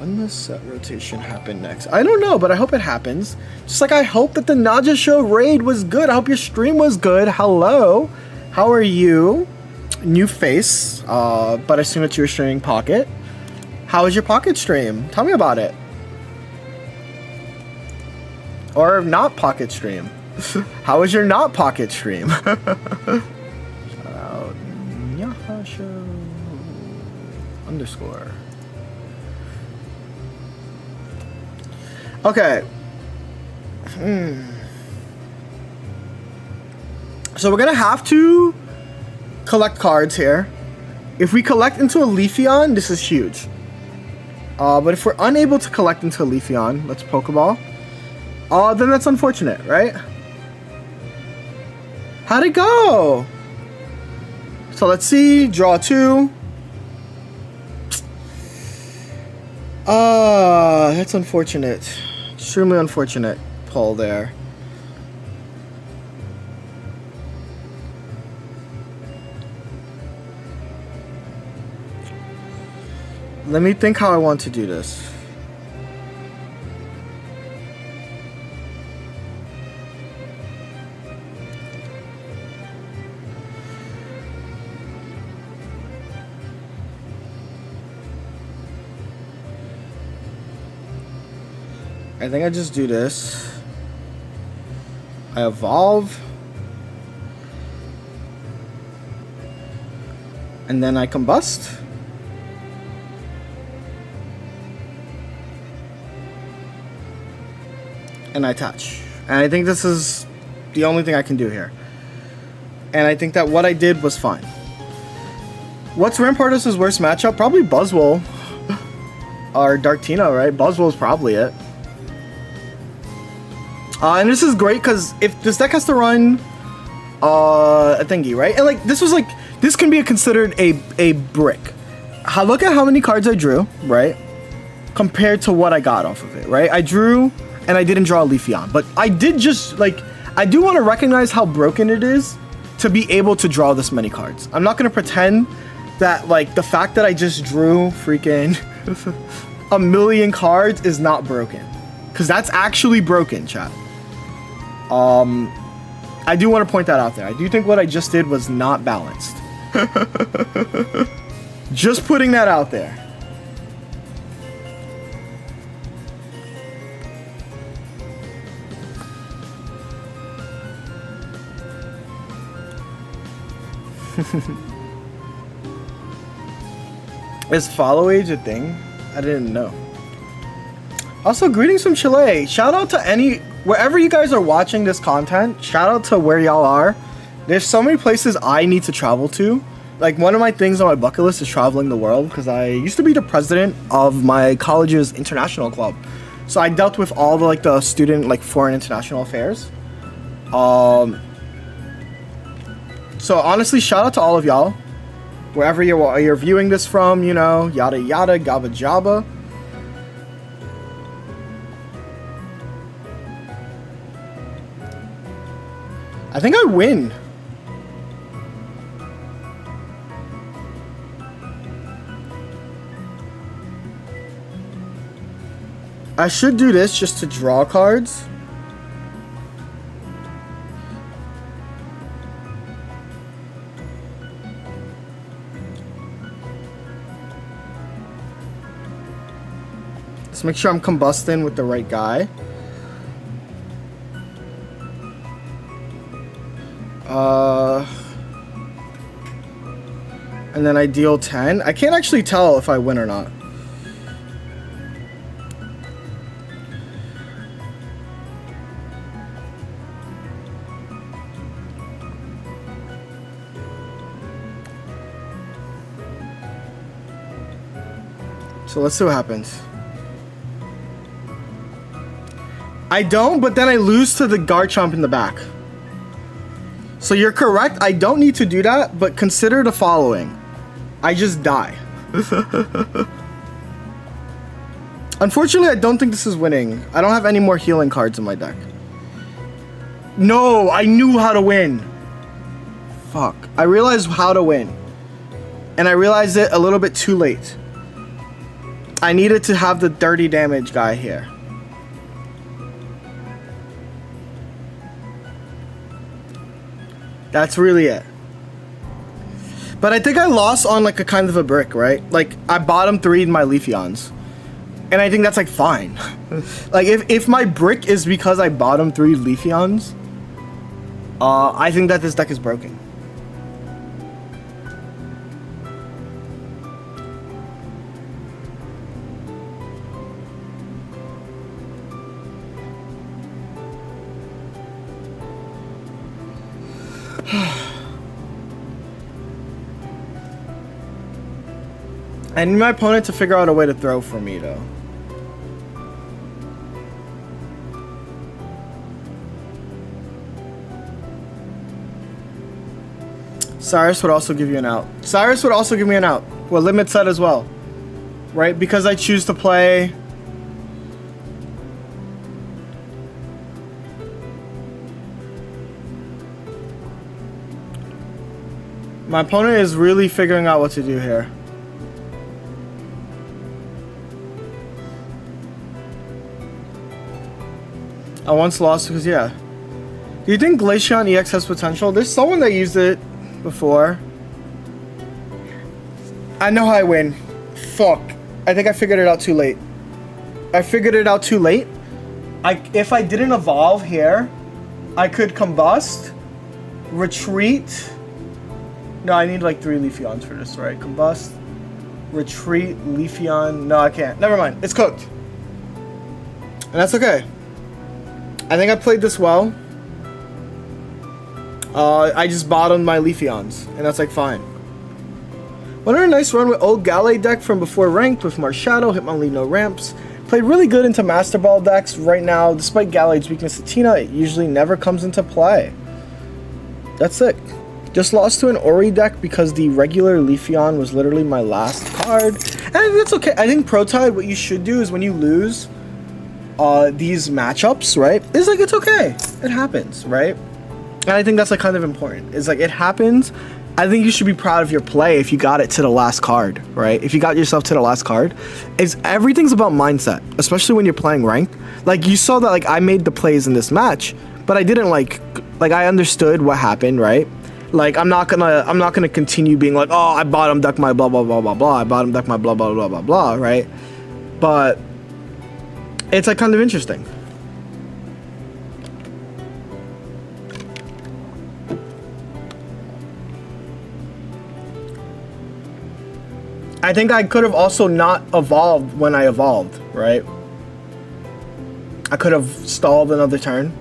When does set rotation happen next? I don't know, but I hope it happens. Just like I hope that the Naja Show raid was good. I hope your stream was good. Hello. How are you? New face, but I assume that you're streaming Pocket. How was your Pocket stream? Tell me about it. Or not Pocket stream. How was your not Pocket stream? Shout out Nyaha Show _ Okay. So we're gonna have to collect cards here. If we collect into a Leafeon, this is huge. But if we're unable to collect into a Leafeon, let's Pokeball. Then that's unfortunate, right? How'd it go? So let's see. Draw 2. That's unfortunate. Extremely unfortunate pull there. Let me think how I want to do this. I think I just do this. I evolve. And then I combust. And I attach. And I think this is the only thing I can do here. And I think that what I did was fine. What's Rampardos' worst matchup? Probably Buzzwole. Or Darktino, right? Buzzwole's probably it. And this is great because if this deck has to run a thingy, right? And like this was like this can be considered a brick. Look at how many cards I drew, right? Compared to what I got off of it, right? I drew and I didn't draw a Leafeon, but I did just like I do want to recognize how broken it is to be able to draw this many cards. I'm not gonna pretend that like the fact that I just drew freaking a million cards is not broken, because that's actually broken, chat. I do want to point that out there. I do think what I just did was not balanced. Just putting that out there. Is follow age a thing? I didn't know. Also, greetings from Chile. Shout out to wherever you guys are watching this content. Shout out to where y'all are. There's so many places I need to travel to. Like, one of my things on my bucket list is traveling the world, because I used to be the president of my college's international club. So I dealt with all the the student foreign international affairs. So honestly, shout out to all of y'all, wherever you're viewing this from, you know, yada yada, gabba jabba. I think I win. I should do this just to draw cards. Let's make sure I'm combusting with the right guy. And then I deal 10. I can't actually tell if I win or not. So let's see what happens. I don't, but then I lose to the Garchomp in the back. So you're correct, I don't need to do that, but consider the following. I just die. Unfortunately, I don't think this is winning. I don't have any more healing cards in my deck. No, I knew how to win. Fuck. I realized how to win. And I realized it a little bit too late. I needed to have the 30 damage guy here. That's really it. But I think I lost on like a kind of a brick, right? Like I bottom 3'd my Leafeons. And I think that's like fine. Like if my brick is because I bottom 3'd Leafeons, I think that this deck is broken. I need my opponent to figure out a way to throw for me, though. Cyrus would also give you an out. Cyrus would also give me an out. Well, limit set as well. Right? Because I choose to play... My opponent is really figuring out what to do here. I once lost because, yeah. Do you think Glaceon EX has potential? There's someone that used it before. I know how I win. Fuck. I think I figured it out too late. I figured it out too late. If I didn't evolve here, I could combust, retreat. No, I need like 3 Leafeons for this, right? Combust, retreat, Leafeon. No, I can't. Never mind. It's cooked. And that's okay. I think I played this well. I just bottomed my Leafeons, and that's like fine. Went on a nice run with old Galley deck from before ranked with Marshadow, Hitmonlee, no ramps. Played really good into Master Ball decks. Right now, despite Galley's weakness to Tina, it usually never comes into play. That's it. Just lost to an Ori deck because the regular Leafeon was literally my last card. And I think that's okay. I think Pro Tide, what you should do is when you lose these matchups, right? It's like, it's okay. It happens, right? And I think that's like kind of important. It's like, it happens. I think you should be proud of your play if you got it to the last card, right? If you got yourself to the last card. Everything's about mindset, especially when you're playing ranked. Like, you saw that, like, I made the plays in this match, but I didn't like I understood what happened, right? Like, I'm not gonna continue being like, oh, I bottom deck my blah blah blah blah blah, I bottom deck my blah blah blah blah blah, right? But it's like kind of interesting. I think I could have also not evolved when I evolved, right? I could have stalled another turn.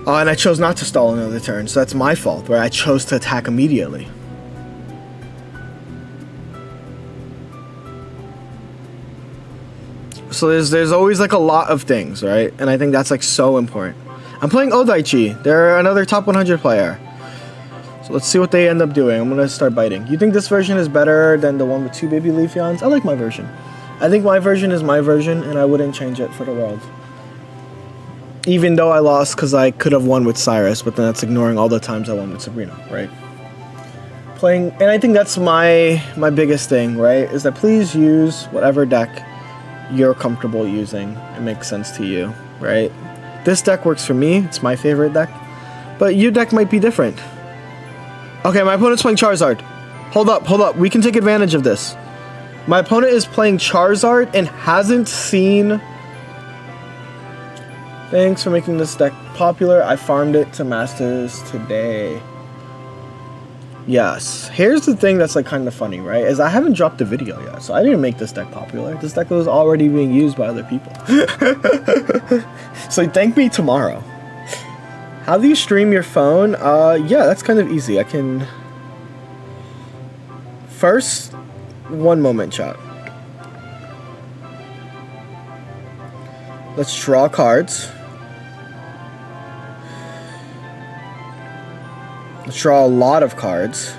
And I chose not to stall another turn, so that's my fault, right? I chose to attack immediately. So there's always like a lot of things, right? And I think that's like so important. I'm playing Odaichi. They're another top 100 player. So let's see what they end up doing. I'm gonna start biting. You think this version is better than the one with 2 baby Leafeons? I like my version. I think my version is my version, and I wouldn't change it for the world. Even though I lost because I could have won with Cyrus, but then that's ignoring all the times I won with Sabrina, right? Playing, and I think that's my biggest thing, right? Is that please use whatever deck you're comfortable using. It makes sense to you, right? This deck works for me. It's my favorite deck. But your deck might be different. Okay, my opponent's playing Charizard. Hold up. We can take advantage of this. My opponent is playing Charizard and hasn't seen... Thanks for making this deck popular. I farmed it to Masters today. Yes. Here's the thing that's like kind of funny, right? Is I haven't dropped a video yet, so I didn't make this deck popular. This deck was already being used by other people. So thank me tomorrow. How do you stream your phone? Yeah, that's kind of easy. I can... First, one moment, chat. Let's draw cards. Let's draw a lot of cards.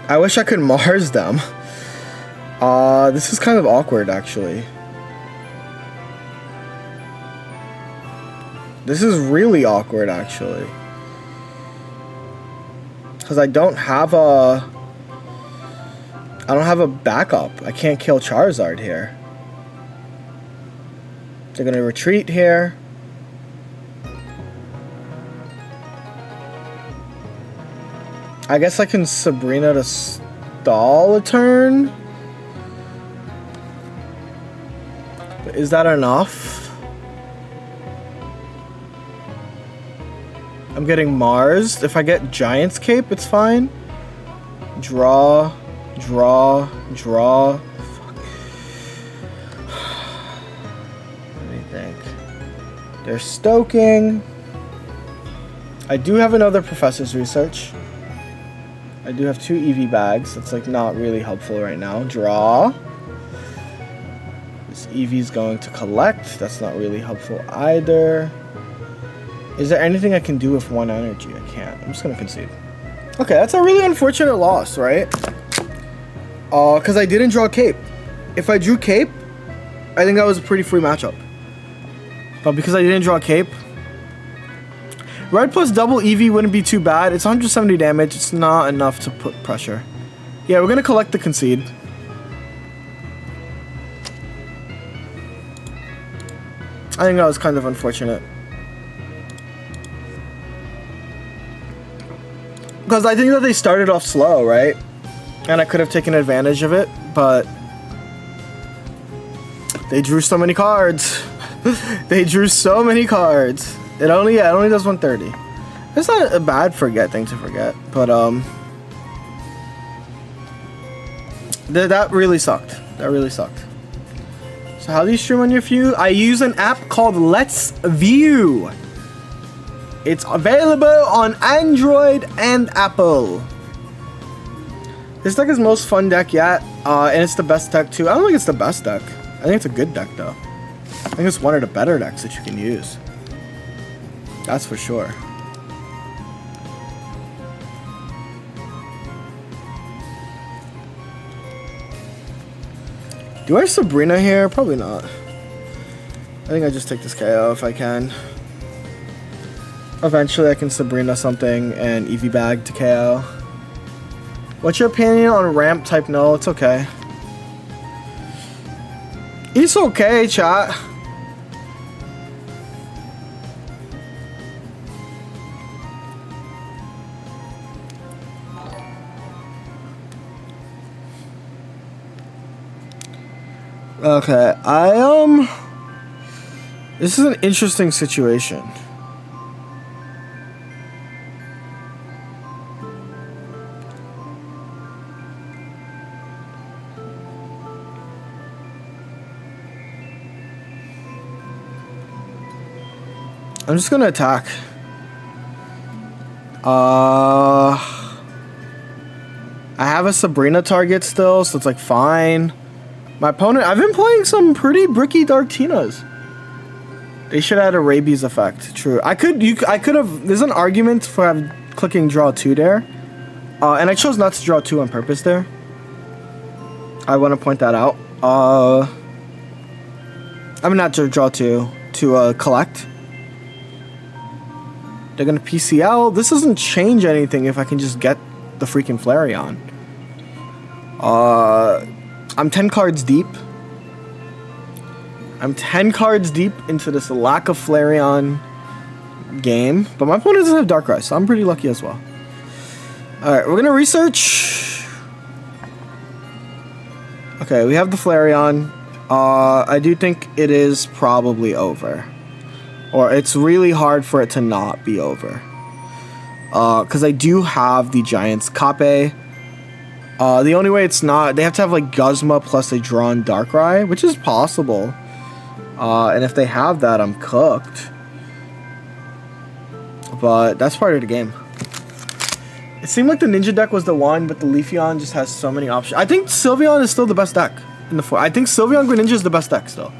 I wish I could Mars them. This is kind of awkward, actually. This is really awkward, actually. Because I don't have a backup. I can't kill Charizard here. They're gonna retreat here. I guess I can Sabrina to stall a turn. But is that enough? I'm getting Mars. If I get Giant's Cape, it's fine. Draw, draw, draw. Fuck. What do you think? They're stoking. I do have another Professor's Research. I do have 2 EV bags. That's like not really helpful right now. Draw. This EV is going to collect. That's not really helpful either. Is there anything I can do with 1 energy? I can't. I'm just going to concede. Okay, that's a really unfortunate loss, right? Because I didn't draw Cape. If I drew Cape, I think that was a pretty free matchup. But because I didn't draw Cape, Red plus double EV wouldn't be too bad. It's 170 damage. It's not enough to put pressure. Yeah, we're going to collect the concede. I think that was kind of unfortunate. Because I think that they started off slow, right? And I could have taken advantage of it, but they drew so many cards. They drew so many cards. It only does 130. It's not a bad thing to forget, but that really sucked. That really sucked. So how do you stream on your phone? I use an app called Let's View. It's available on Android and Apple. This deck is most fun deck yet, and it's the best deck too. I don't think it's the best deck. I think it's a good deck though. I think it's one of the better decks that you can use. That's for sure. Do I have Sabrina here? Probably not. I think I just take this KO if I can. Eventually I can Sabrina something and EV bag to KO. What's your opinion on ramp type null? It's okay. It's okay, chat. Okay, this is an interesting situation. I'm just gonna attack. I have a Sabrina target still, so it's like fine. My opponent, I've been playing some pretty bricky Dark Tinas. They should have had a rabies effect. True. I could have. There's an argument for clicking draw 2 there, and I chose not to draw 2 on purpose there. I want to point that out. I mean not to draw 2 to collect. They're gonna PCL. This doesn't change anything if I can just get the freaking Flareon. I'm 10 cards deep. I'm 10 cards deep into this lack of Flareon game. But my opponent doesn't have Darkrai, so I'm pretty lucky as well. Alright, we're gonna research. Okay, we have the Flareon. I do think it is probably over. Or it's really hard for it to not be over. Because I do have the Giant's Cape. The only way it's not, they have to have like Guzma plus a drawn Darkrai, which is possible. And if they have that, I'm cooked. But that's part of the game. It seemed like the Ninja deck was the one, but the Leafeon just has so many options. I think Sylveon is still the best deck in the 4. I think Sylveon Greninja is the best deck still.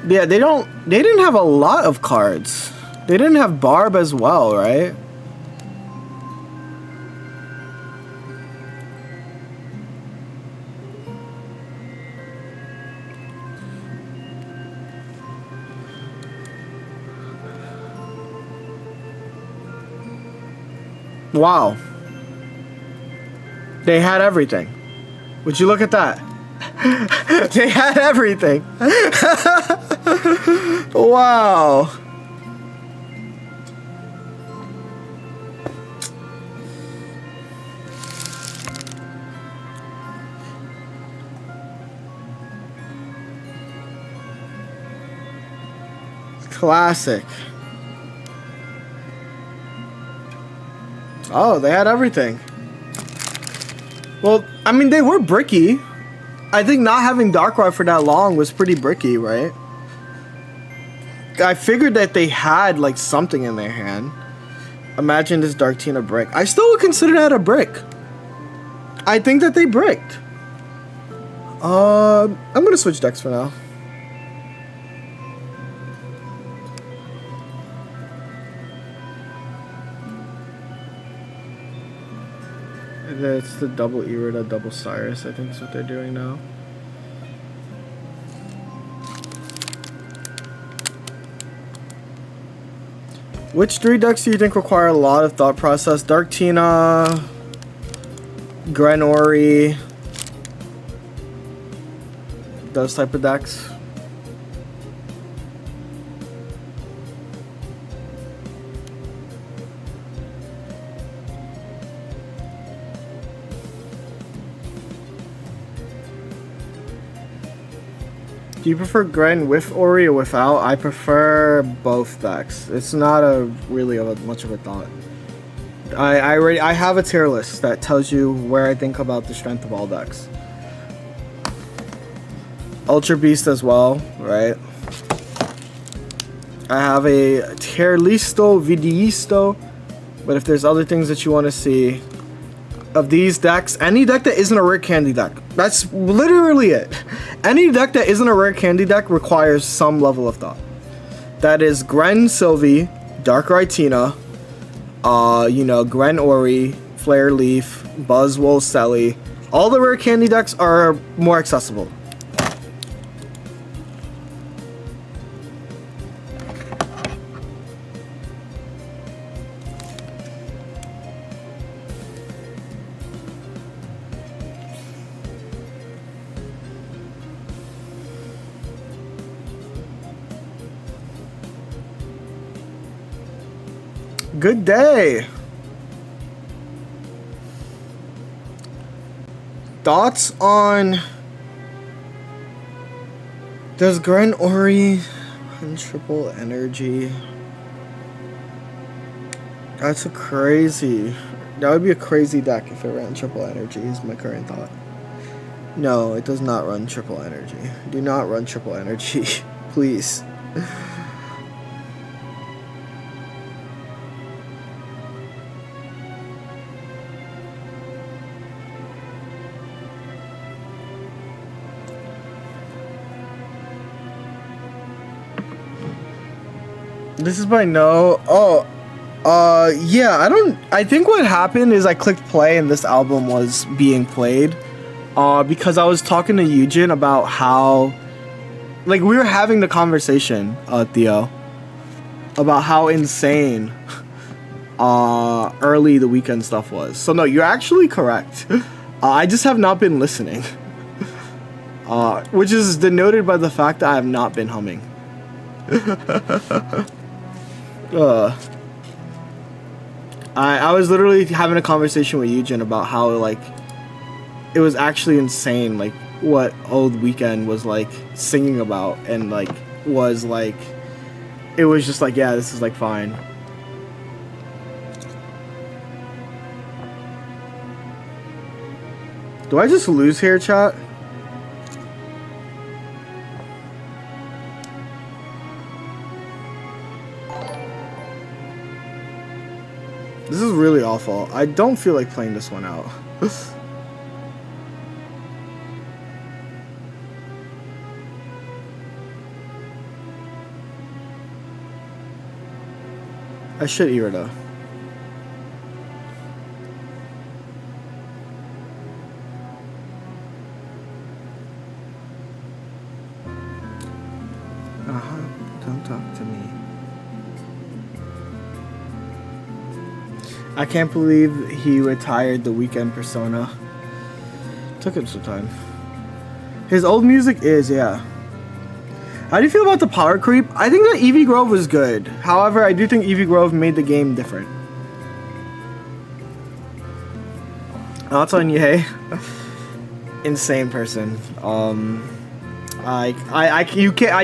Yeah, they didn't have a lot of cards. They didn't have Barb as well, right? Wow. They had everything. Would you look at that? They had everything. Wow. Classic. Oh, they had everything. Well, I mean, they were bricky. I think not having Darkrai for that long was pretty bricky, right? I figured that they had, like, something in their hand. Imagine this Darktina brick. I still would consider that a brick. I think that they bricked. I'm gonna switch decks for now. It's the double Irida, double Cyrus, I think is what they're doing now. Which 3 decks do you think require a lot of thought process? Darktina, Grenori, those type of decks. Do you prefer Gren with Ori or without? I prefer both decks. It's not really much of a thought. I have a tier list that tells you where I think about the strength of all decks. Ultra Beast as well, right? I have a tier listo, videísto, but if there's other things that you want to see of these decks, any deck that isn't a rare candy deck, that's literally it. Any deck that isn't a rare candy deck requires some level of thought. That is Gren Sylvie, Darkrai Tina, you know, Gren Ori, Flare Leaf, Buzzwole Selly. All the rare candy decks are more accessible. Good day. Thoughts on, does Gren Ori run triple energy? That would be a crazy deck if it ran triple energy, is my current thought. No, it does not run triple energy. Do not run triple energy, please. This is by no. Yeah, I think what happened is I clicked play and this album was being played. Because I was talking to Eugene about how, like, we were having the conversation, Theo, about how insane early the weekend stuff was. So no, you're actually correct. I just have not been listening. Which is denoted by the fact that I have not been humming. I was literally having a conversation with Eugene about how, like, it was actually insane, like, what Old Weekend was, like, singing about, and, like, was, like, it was just like, yeah, this is, like, fine. Do I just lose here, chat? This is really awful. I don't feel like playing this one out. I should Irida. Don't talk to me. I can't believe he retired the weekend persona. Took him some time. His old music is, yeah. How do you feel about the power creep? I think that Eevee Grove was good. However, I do think Eevee Grove made the game different. Thoughts on Yay? Insane person. I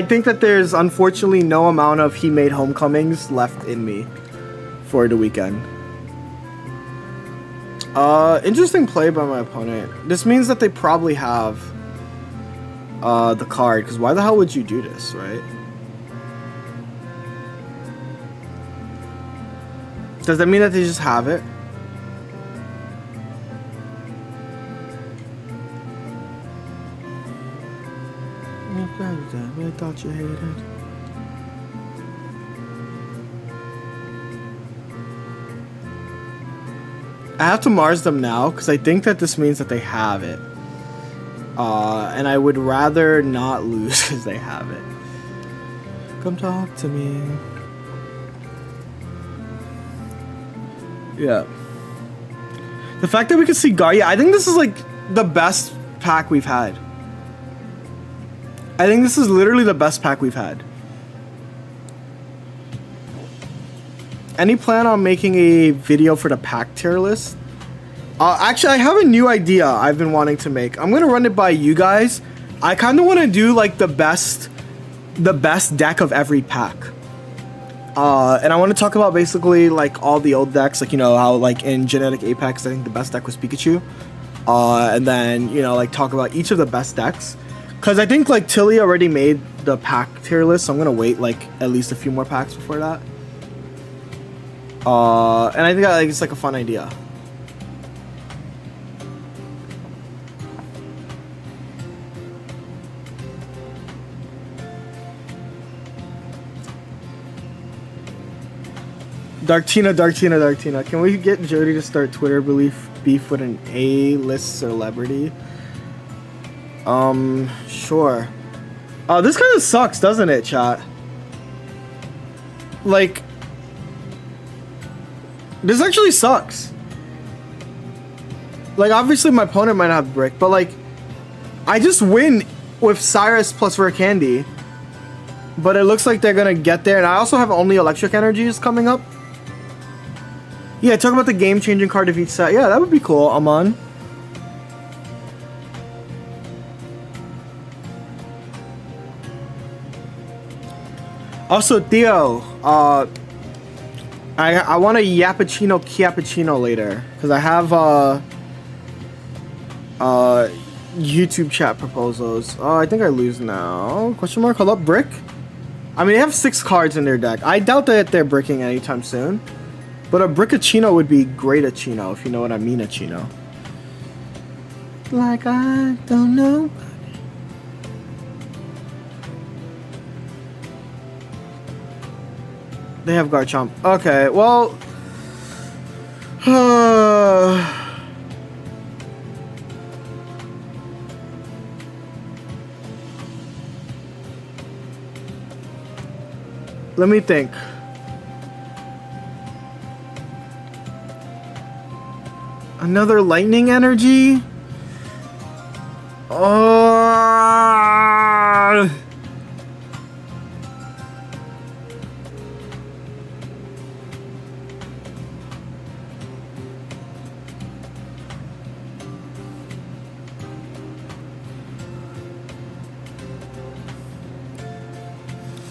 think that there's unfortunately no amount of he made homecomings left in me for the weekend. Interesting play by my opponent. This means that they probably have the card, because why the hell would you do this, right? Does that mean that they just have it? I thought you hated it. I have to Mars them now because I think that this means that they have it. And I would rather not lose because they have it. Come talk to me. Yeah. The fact that we can see Garya, I think this is like the best pack we've had. I think this is literally the best pack we've had. Any plan on making a video for the pack tier list? Actually, I have a new idea I've been wanting to make. I'm gonna run it by you guys. I kind of want to do like the best deck of every pack. And I want to talk about basically like all the old decks, like, you know, how like in Genetic Apex, I think the best deck was Pikachu. And then, you know, like talk about each of the best decks. Because I think like Tilly already made the pack tier list, so I'm gonna wait like at least a few more packs before that. And I think that, like, it's like a fun idea. Darktina. Can we get Jody to start Twitter beef with an A-list celebrity? Sure. This kind of sucks, doesn't it, chat? Like, this actually sucks. Like, obviously my opponent might have Brick, but like, I just win with Cyrus plus Rare Candy. But it looks like they're gonna get there, and I also have only Electric Energies coming up. Yeah, talk about the game-changing card of each set. Yeah, that would be cool, Aman. Also, Theo, I want a Yappuccino Chiappuccino later, because I have YouTube chat proposals. Oh, I think I lose now. Question mark, hold up, Brick? I mean, they have 6 cards in their deck. I doubt that they're bricking anytime soon. But a Brickachino would be great Achino, if you know what I mean, Achino. Like I don't know. They have Garchomp. Okay, well... Let me think. Another lightning energy?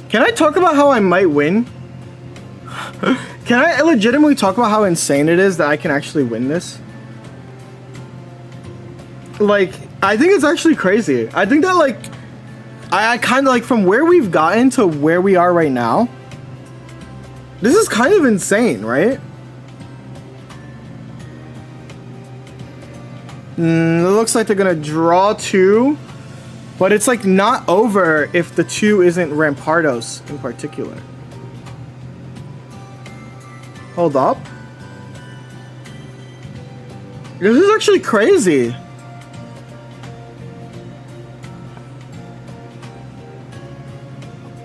Can I talk about how I might win? Can I legitimately talk about how insane it is that I can actually win this? Like, I think it's actually crazy. I think that, like, I kind of, like, from where we've gotten to where we are right now, this is kind of insane, right? It looks like they're gonna draw 2, but it's, like, not over if the 2 isn't Rampardos in particular. Hold up. This is actually crazy.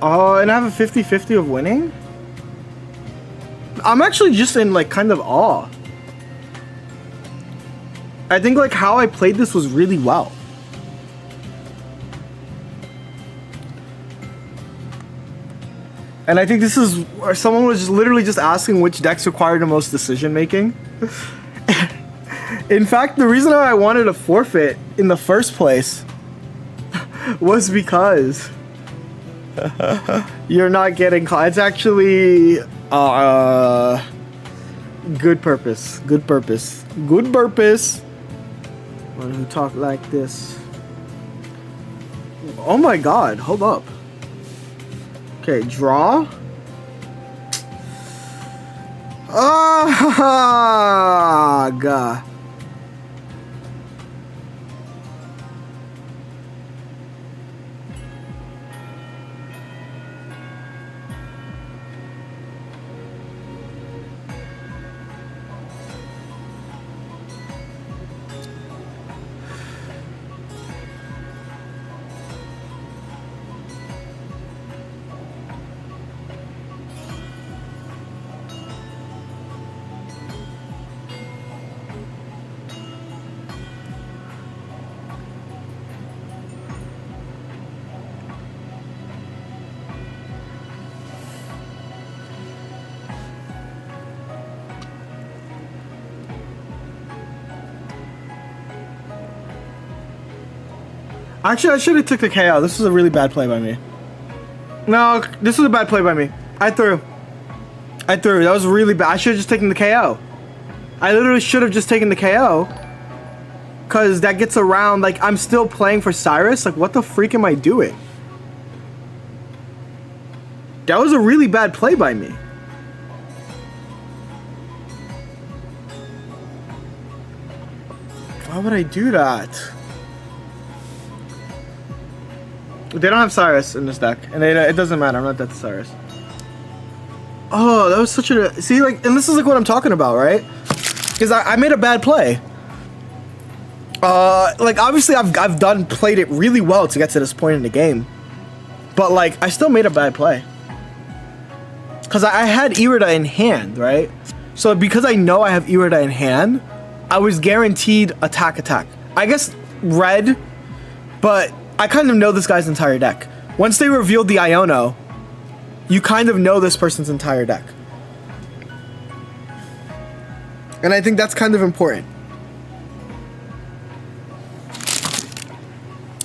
Oh, and I have a 50-50 of winning? I'm actually just in, like, kind of awe. I think like how I played this was really well. And I think this is where someone was just literally just asking which decks require the most decision making. In fact, the reason why I wanted to forfeit in the first place was because you're not getting caught. It's actually good purpose. Good purpose. Good purpose. One who talk like this. Oh my god, hold up. Okay, draw. Ah, god. Actually, I should have took the KO. This was a really bad play by me. No, this was a bad play by me. I threw. That was really bad. I should have just taken the KO. I literally should have just taken the KO. Because that gets around, like, I'm still playing for Cyrus. Like, what the freak am I doing? That was a really bad play by me. Why would I do that? They don't have Cyrus in this deck, and it doesn't matter. I'm not that Cyrus. Oh, that was such a... See, like, and this is like what I'm talking about, right? Because I made a bad play. Like, obviously, I've played it really well to get to this point in the game. But, like, I still made a bad play. Because I had Irida in hand, right? So, because I know I have Irida in hand, I was guaranteed attack. I guess red, but... I kind of know this guy's entire deck. Once they revealed the Iono, you kind of know this person's entire deck. And I think that's kind of important.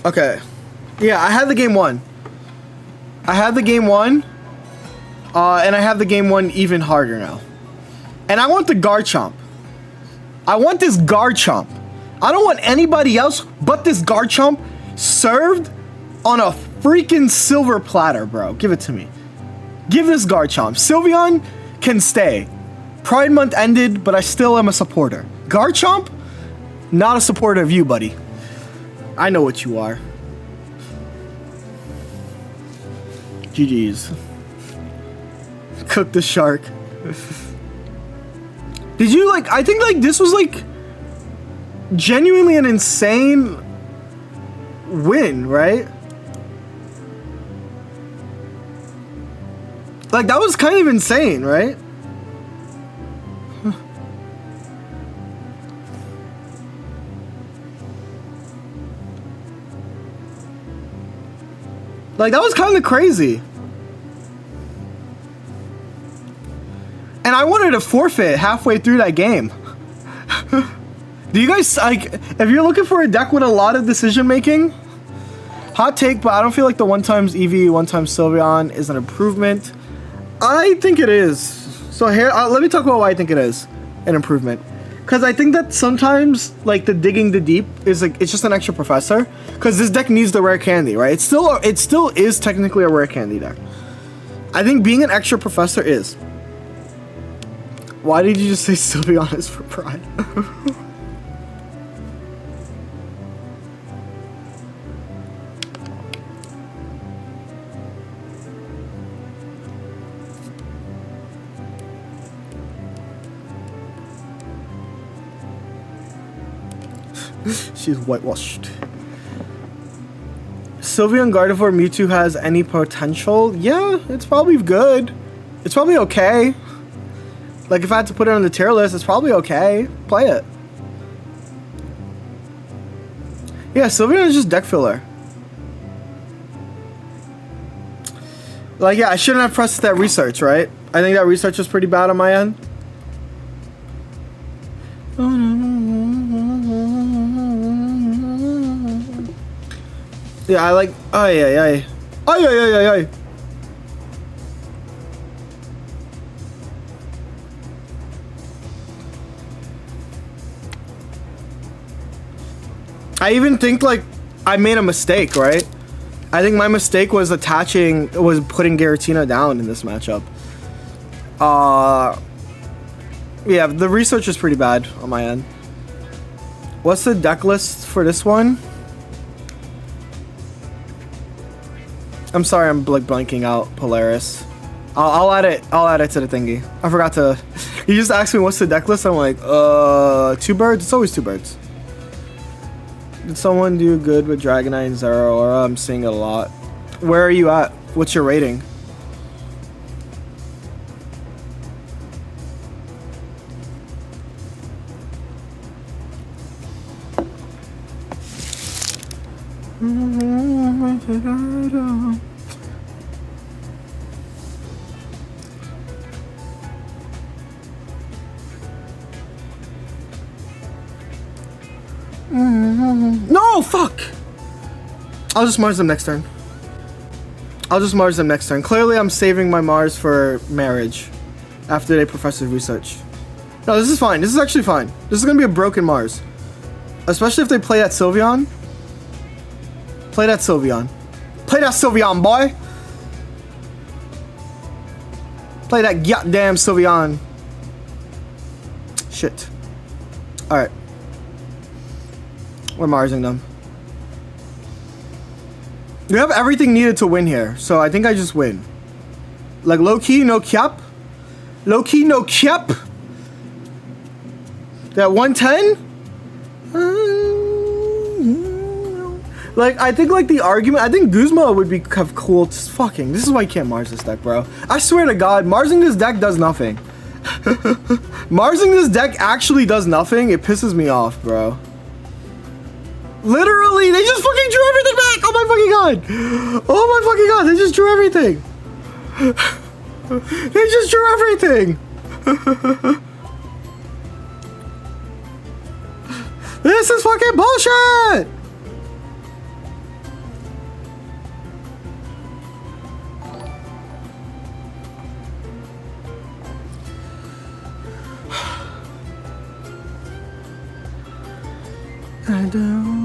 Okay. Yeah, I had the game one. And I have the game one even harder now. And I want the Garchomp. I want this Garchomp. I don't want anybody else but this Garchomp served on a freaking silver platter, bro. Give it to me. Give this Garchomp. Sylveon can stay. Pride Month ended, but I still am a supporter. Garchomp, not a supporter of you, buddy. I know what you are. GG's. Cook the shark. Did you, like, I think, like, this was, like, genuinely an insane win, right? Like, that was kind of insane, right? Like, that was kind of crazy. And I wanted to forfeit halfway through that game. Do you guys, like, if you're looking for a deck with a lot of decision making, hot take, but I don't feel like the 1x Eevee, 1x Sylveon is an improvement. I think it is. So here, let me talk about why I think it is an improvement. Because I think that sometimes, like, the digging the deep is, like, it's just an extra professor. Because this deck needs the rare candy, right? It still is technically a rare candy deck. I think being an extra professor is. Why did you just say Sylveon is for pride? She's whitewashed. Sylveon Gardevoir Mewtwo has any potential? Yeah, it's probably good. It's probably okay. Like, if I had to put it on the tier list, it's probably okay. Play it. Yeah, Sylveon is just deck filler. Like, yeah, I shouldn't have pressed that research, right? I think that research was pretty bad on my end. Yeah, I like... Ay, ay, ay. Ay, ay, ay, ay, ay. I even think, like, I made a mistake, right? I think my mistake was putting Giratina down in this matchup. Yeah, the research is pretty bad on my end. What's the deck list for this one? I'm sorry, I'm like blanking out Polaris. I'll add it to the thingy. I forgot to. You just asked me what's the deck list. I'm like, 2 birds. It's always 2 birds. Did someone do good with Dragonite and Incineroar? I'm seeing it a lot. Where are you at? What's your rating? No, fuck! I'll just Mars them next turn. Clearly, I'm saving my Mars for marriage after they Professor Research. No, this is fine. This is actually fine. This is gonna be a broken Mars. Especially if they play that Sylveon. Play that Sylveon. Play that Sylveon, boy! Play that goddamn Sylveon. Shit. Alright. We're Marsing them. We have everything needed to win here, so I think I just win. Like, low-key, no cap. Low-key, no cap. That 110? Like, I think, like, the argument... I think Guzma would be cool. Fucking... This is why you can't Mars this deck, bro. I swear to God, Marsing this deck does nothing. Marsing this deck actually does nothing. It pisses me off, bro. Literally, they just fucking drew everything back! Oh my fucking God! Oh my fucking God, they just drew everything! They just drew everything! This is fucking bullshit! I know.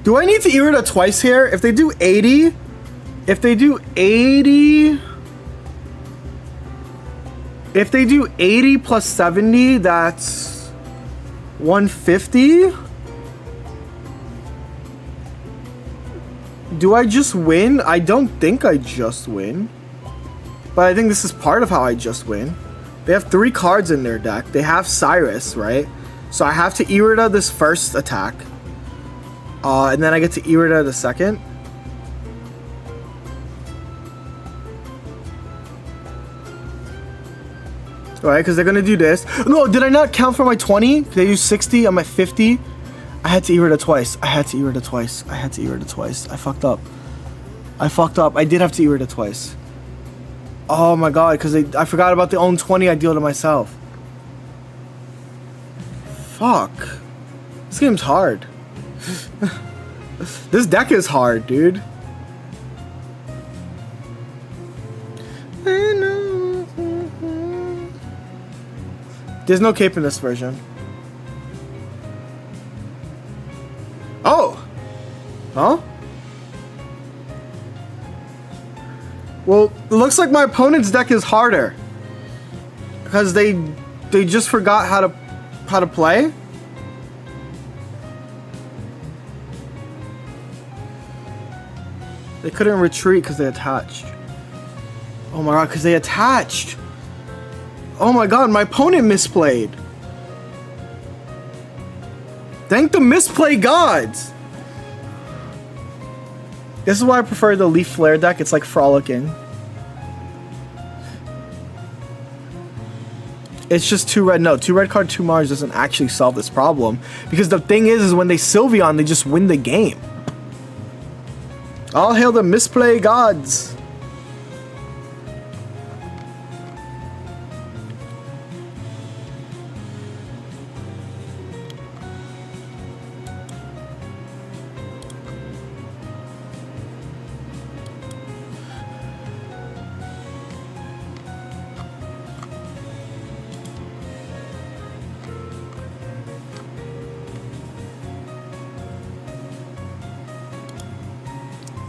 Do I need to Irida twice here? If they do 80, if they do 80 plus 70, that's 150. Do I just win? I don't think I just win. But I think this is part of how I just win. They have 3 cards in their deck. They have Cyrus, right? So I have to Irida this first attack. And then I get to Irida the second. Alright, because they're going to do this. No, did I not count for my 20? They use 60. I'm at 50. I had to Irida twice. I fucked up. I did have to Irida twice. Oh my God, because I forgot about the own 20 I deal to myself. Fuck. This game's hard. This deck is hard, dude. There's no cape in this version. Oh! Huh? Well, it looks like my opponent's deck is harder. Because they just forgot how to play. They couldn't retreat because they attached. Oh my God, because they attached. Oh my God, my opponent misplayed. Thank the misplay gods. This is why I prefer the Leaf Flare deck. It's like frolicking. It's just 2 red. No, 2 red card, 2 Mars doesn't actually solve this problem. Because the thing is when they Sylveon, they just win the game. All hail the misplay gods.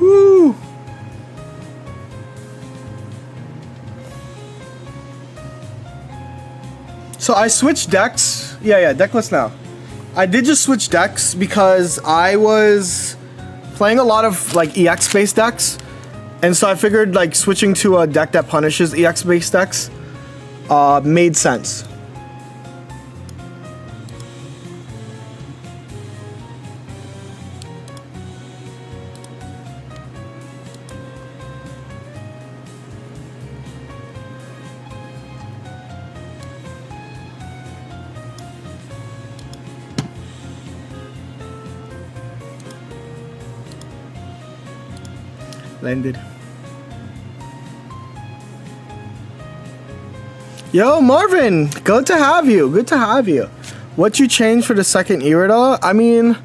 Woo! So I switched decks. Yeah, decklist now. I did just switch decks because I was playing a lot of like EX based decks, and so I figured like switching to a deck that punishes EX based decks made sense. Landed. Yo, Marvin, good to have you. Good to have you. What you changed for the second Irida? I mean,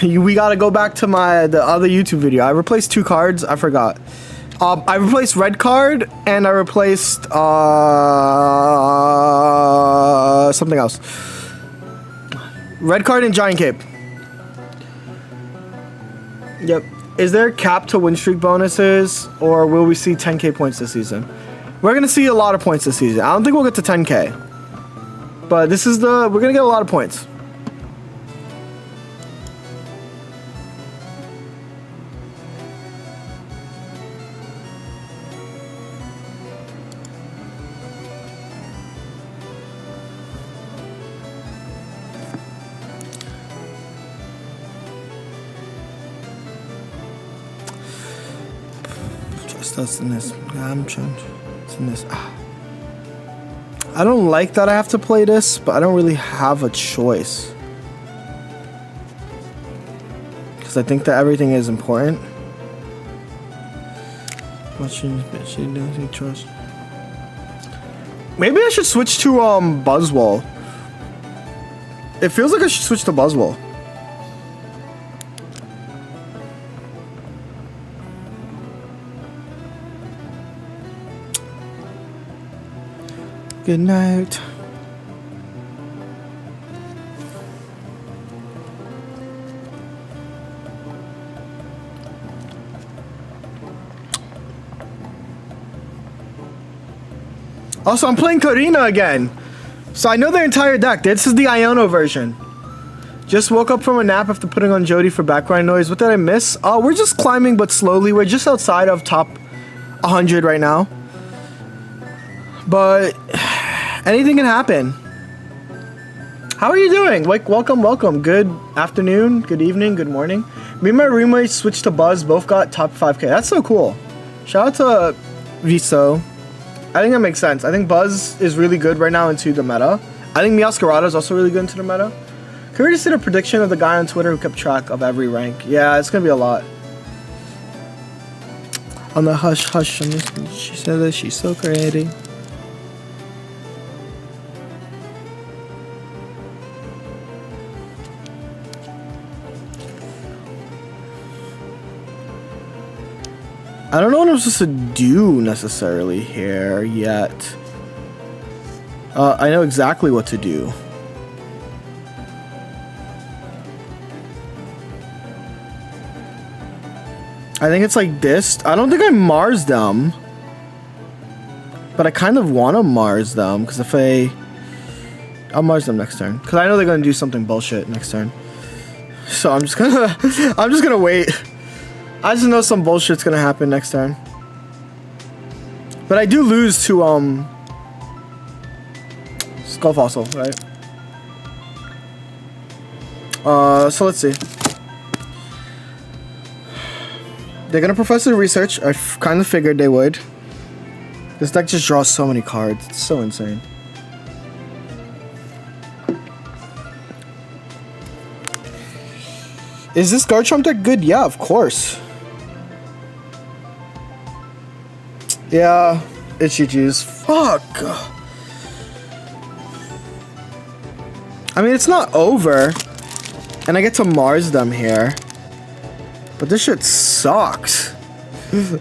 we gotta go back to the other YouTube video. I replaced 2 cards. I forgot. I replaced red card and I replaced something else. Red card and giant cape. Yep. Is there a cap to win streak bonuses, or will we see 10k points this season? We're gonna see a lot of points this season. I don't think we'll get to 10k, but we're gonna get a lot of points. That's in this. I'm trying. It's in this. I don't like that I have to play this, but I don't really have a choice. Because I think that everything is important. What should she do? Trust. Maybe I should switch to Buzzwole. It feels like I should switch to Buzzwole. Good night. Also, I'm playing Karina again. So I know their entire deck. This is the Iono version. Just woke up from a nap after putting on Jody for background noise. What did I miss? Oh, we're just climbing, but slowly. We're just outside of top 100 right now. But anything can happen. How are you doing? Like, welcome. Good afternoon, good evening, good morning. Me and my roommate switched to Buzz. Both got top 5k. That's so cool. Shout out to Viso. I think that makes sense. I think Buzz is really good right now into the meta. I think Meowscarada is also really good into the meta. Can we just see a prediction of the guy on Twitter who kept track of every rank? Yeah, it's gonna be a lot. On the hush, she said that she's so creative. I don't know what I'm supposed to do necessarily here yet. I know exactly what to do. I think it's like this. I don't think I Mars them. But I kind of want to Mars them. Because if I'll Mars them next turn. Because I know they're going to do something bullshit next turn. So I'm just gonna wait. I just know some bullshit's gonna happen next turn. But I do lose to Skull Fossil, right? So let's see. They're gonna profess the research. I kind of figured they would. This deck just draws so many cards. It's so insane. Is this Garchomp deck good? Yeah, of course. Yeah, it's GG's. Fuck. I mean, it's not over. And I get to Mars them here. But this shit sucks. You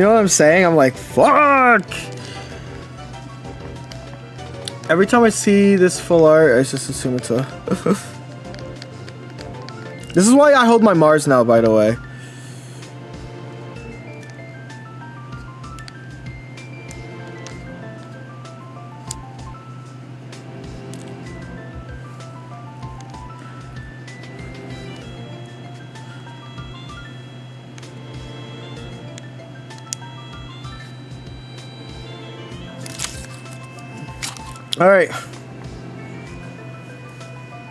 know what I'm saying? I'm like, fuck. Every time I see this full art, I just assume it's a... This is why I hold my Mars now, by the way. All right.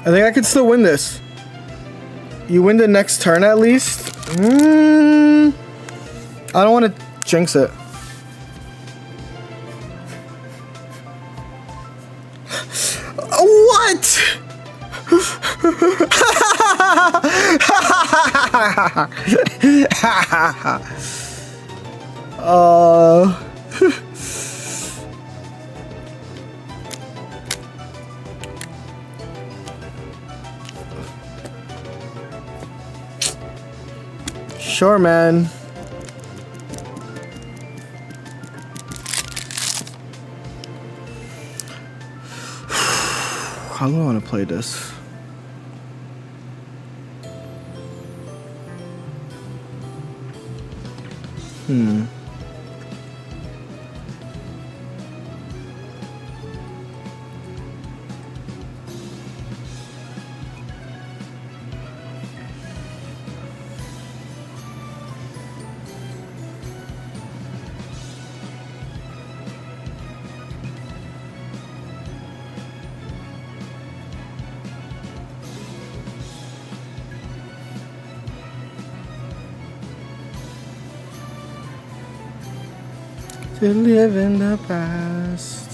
I think I can still win this. You win the next turn at least? I don't want to jinx it. What? Sure, man. How do I want to play this? To live in the past.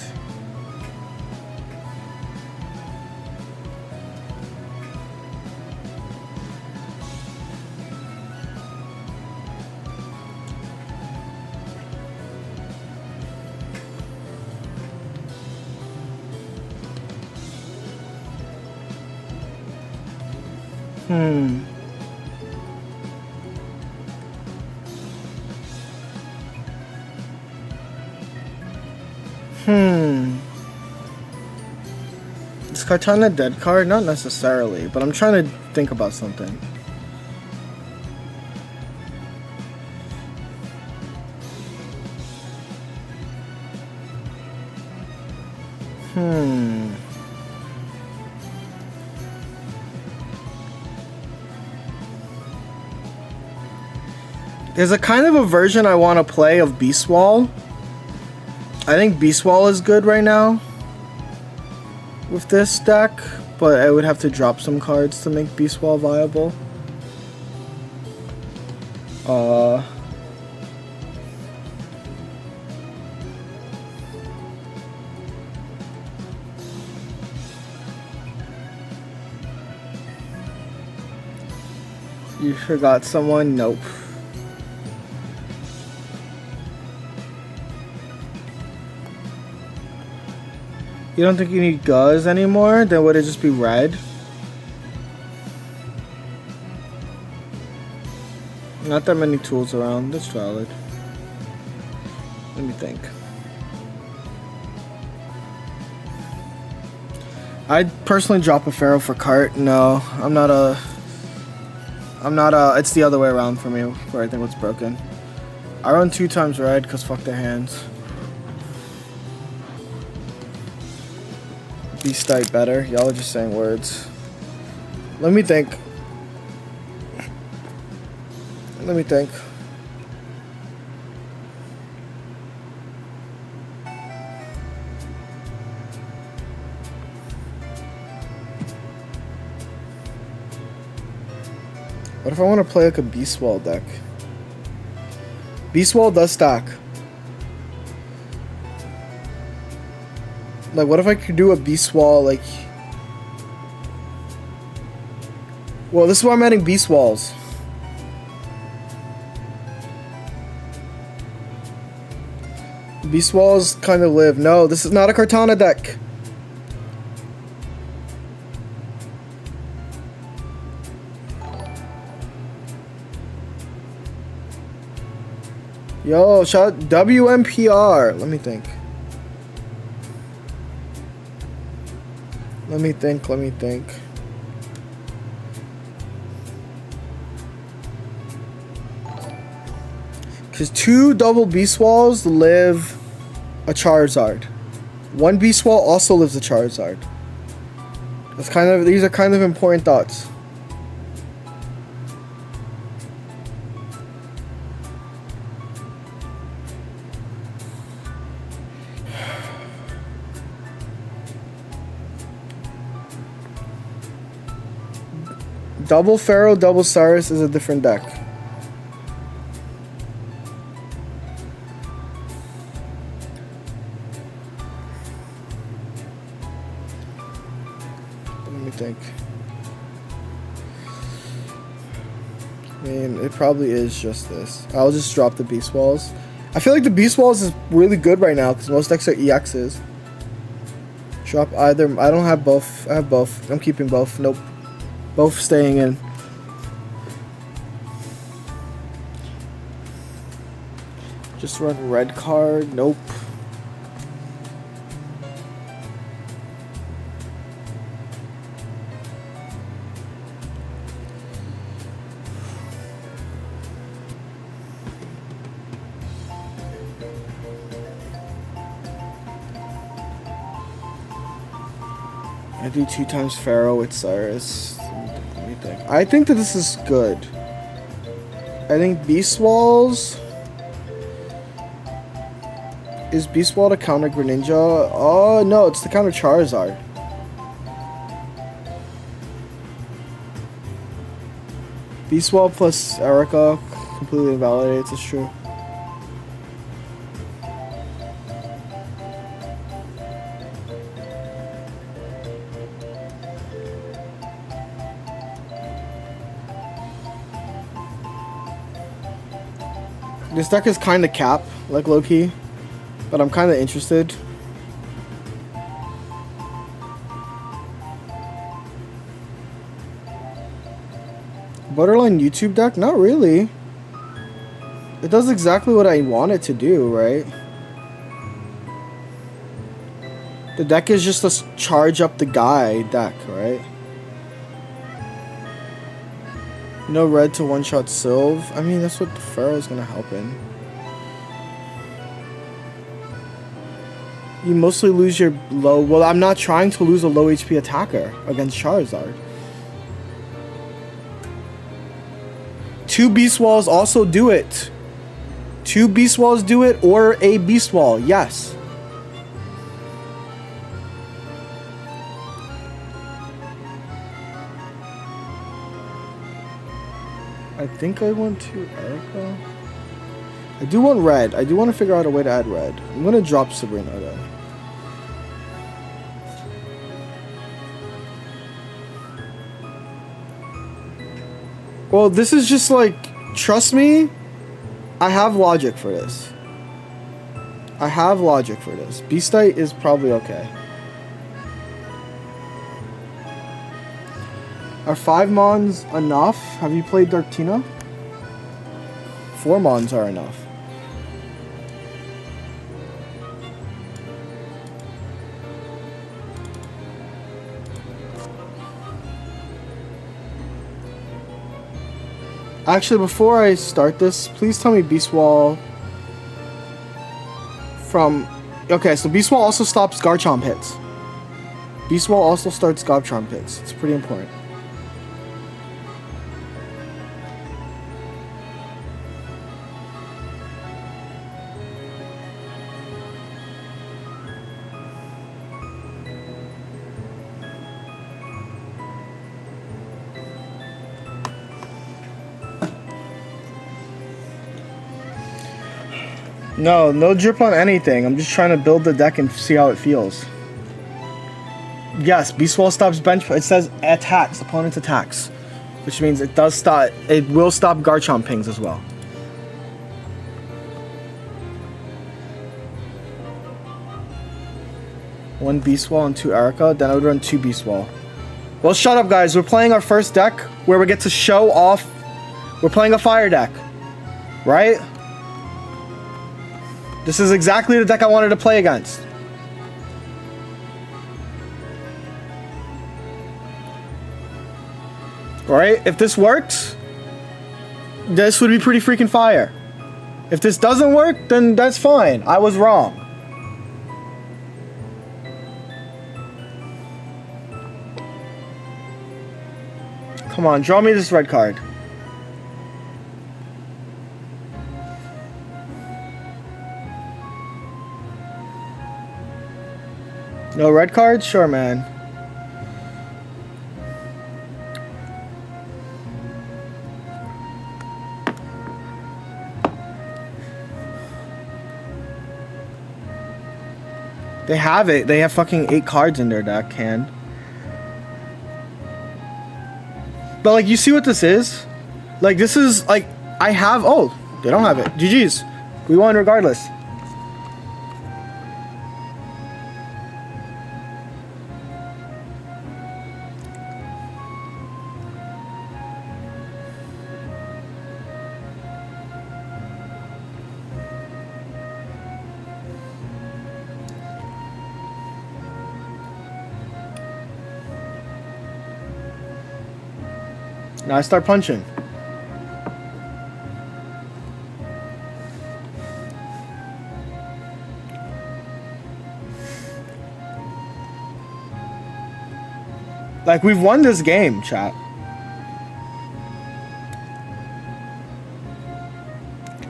Is Kartana a dead card? Not necessarily, but I'm trying to think about something. There's a kind of a version I want to play of Buzzwole. I think Buzzwole is good right now with this deck, but I would have to drop some cards to make Buzzwole viable. You forgot someone? Nope. You don't think you need Guzz anymore? Then would it just be red? Not that many tools around. That's valid. Let me think. I'd personally drop a Pharaoh for Cart. No, I'm not a... It's the other way around for me, where I think what's broken. I run 2 times red, because fuck their hands. Beast type better. Y'all are just saying words. Let me think. Let me think. What if I want to play like a Buzzwole deck? Buzzwole does stack. Like, what if I could do a Buzzwole, like... Well, this is why I'm adding Buzzwoles. Buzzwoles kind of live. No, this is not a Kartana deck. Yo, shout out WMPR. Let me think. Let me think. Because 2 double Buzzwoles live a Charizard. 1 Buzzwole also lives a Charizard. That's kind of, these are kind of important thoughts. Double Pharaoh, double Cyrus is a different deck. Let me think. I mean, it probably is just this. I'll just drop the Buzzwoles. I feel like the Buzzwoles is really good right now because most decks are EXs. Drop either. I don't have both. I have both. I'm keeping both. Nope. Both staying in. Just run red card. Nope. I do 2 times Pharaoh with Cyrus. Let me think. I think that this is good. I think Buzzwoles... Is Buzzwole to counter Greninja? Oh, no, it's to counter Charizard. Buzzwole plus Erica completely invalidates, it's true. This deck is kind of cap, like lowkey, but I'm kind of interested. Borderline YouTube deck? Not really. It does exactly what I want it to do, right? The deck is just a charge up the guy deck, right? No red to one-shot Sylve. I mean, that's what the Pharaoh's gonna help in. You mostly lose your low... Well, I'm not trying to lose a low HP attacker against Charizard. 2 Buzzwoles also do it. 2 Buzzwoles do it, or a Buzzwole, yes. I think I want to Erica. I do want red. I do want to figure out a way to add red. I'm going to drop Sabrina though. Well, this is just like, trust me, I have logic for this. I have logic for this. Beastite is probably okay. Are 5 Mons enough? Have you played Darktina? 4 Mons are enough. Actually, before I start this, please tell me Buzzwole from... Okay, so Buzzwole also stops Garchomp hits. Buzzwole also starts Garchomp hits. It's pretty important. No, no drip on anything. I'm just trying to build the deck and see how it feels. Yes, Buzzwole stops bench. It says attacks, opponent's attacks, which means it does stop. It will stop Garchomp pings as well. One Buzzwole and 2 Erica. Then I would run 2 Buzzwole. Well, shut up, guys. We're playing our first deck where we get to show off. We're playing a fire deck, right? This is exactly the deck I wanted to play against. Right? If this works, this would be pretty freaking fire. If this doesn't work, then that's fine. I was wrong. Come on, draw me this red card. No red card? Sure, man. They have it. They have fucking 8 cards in their deck, hand. But, like, you see what this is? Like, this is, like, I have... Oh, they don't have it. GG's. We won regardless. Now I start punching. Like, we've won this game, chat.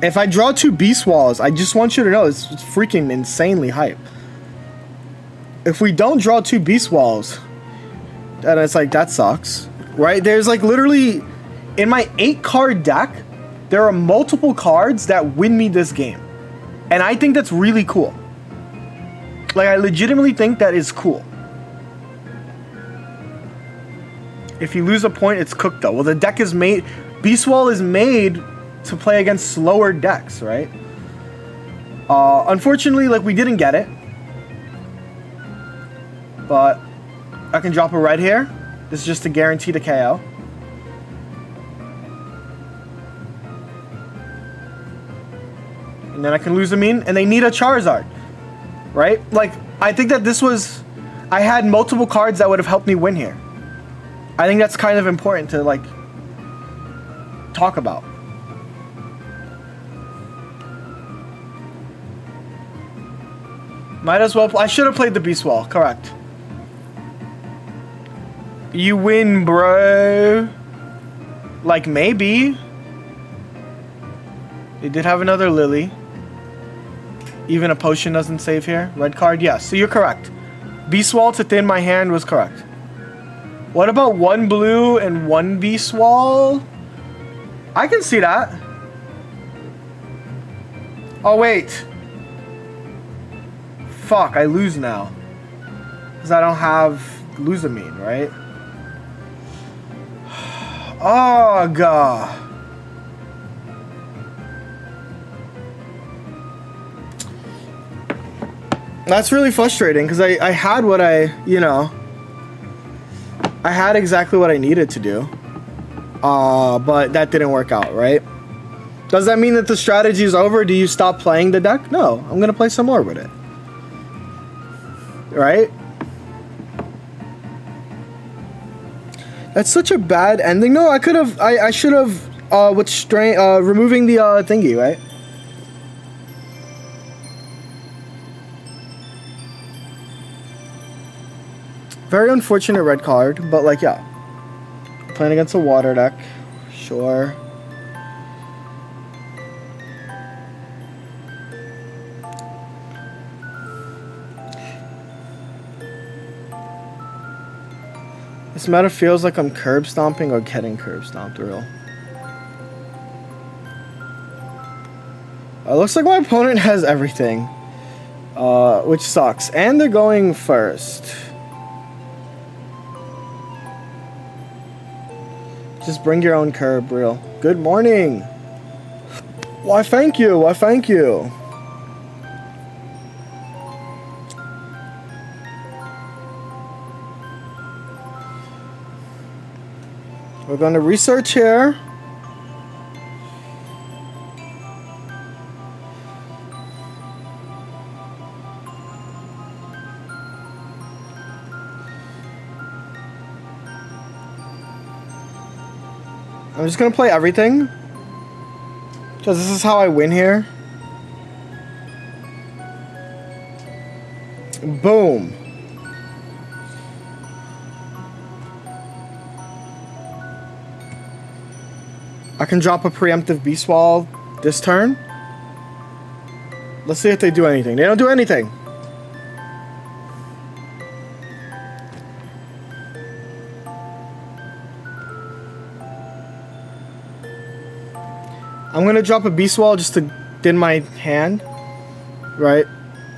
If I draw 2 Buzzwoles, I just want you to know it's freaking insanely hype. If we don't draw 2 Buzzwoles, then it's like, that sucks. Right? There's like literally, in my 8 card deck, there are multiple cards that win me this game. And I think that's really cool. Like, I legitimately think that is cool. If you lose a point, it's cooked though. Well, the deck is made, Buzzwole is made to play against slower decks, right? Unfortunately, like, we didn't get it. But I can drop a red here. This is just to guarantee the KO. And then I can lose a mean, and they need a Charizard. Right? Like, I think that this was... I had multiple cards that would have helped me win here. I think that's kind of important to, like, talk about. Might as well... I should have played the Buzzwole, correct. You win, bro. Like, maybe. They did have another Lily. Even a potion doesn't save here. Red card, yes. So you're correct. Buzzwole to thin my hand was correct. What about 1 blue and 1 Buzzwole? I can see that. Oh, wait. Fuck, I lose now. Because I don't have Luzamine, right? Oh, God. That's really frustrating because I had what I had exactly what I needed to do. But that didn't work out, right? Does that mean that the strategy is over? Do you stop playing the deck? No, I'm going to play some more with it. Right? That's such a bad ending. No, I could have, I should have, with strain, removing the thingy, right? Very unfortunate red card, but like, yeah. Playing against a water deck, sure. This meta feels like I'm curb stomping or getting curb stomped, real. Looks like my opponent has everything. Which sucks. And they're going first. Just bring your own curb, real. Good morning. Why, thank you. Why, thank you. We're going to research here. I'm just going to play everything. Because this is how I win here. Boom. I can drop a preemptive Beast Wall this turn. Let's see if they do anything. They don't do anything. I'm going to drop a Beast Wall just to thin my hand. Right?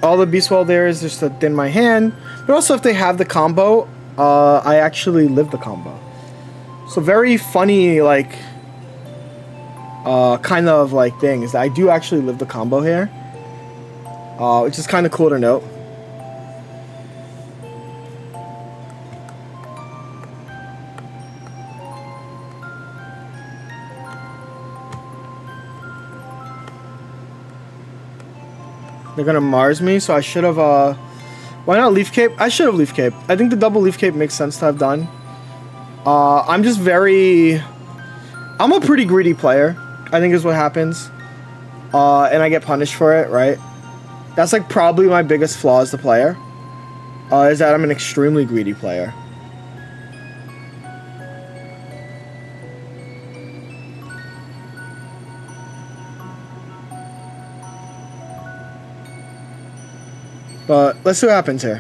All the Beast Wall there is just to thin my hand. But also if they have the combo, I actually live the combo. So very funny, like... kind of like things. I do actually live the combo here, which is kind of cool to note. They're gonna Mars me, so I should have. Why not Leaf Cape? I should have Leaf Cape. I think the double Leaf Cape makes sense to have done. I'm just very. I'm a pretty greedy player, I think is what happens. And I get punished for it, right? That's like probably my biggest flaw as the player. Is that I'm an extremely greedy player. But let's see what happens here.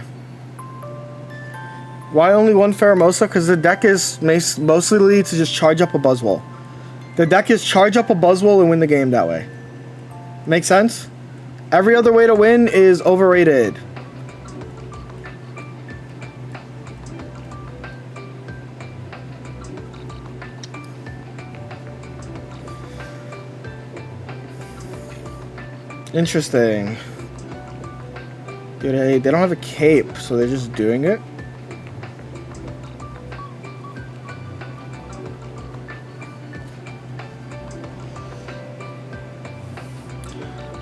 Why only one Pheromosa? Because the deck is mostly to just charge up a Buzzwole. The deck is charge up a Buzzwole and win the game that way. Make sense? Every other way to win is overrated. Interesting. Dude, hey, they don't have a cape, so they're just doing it.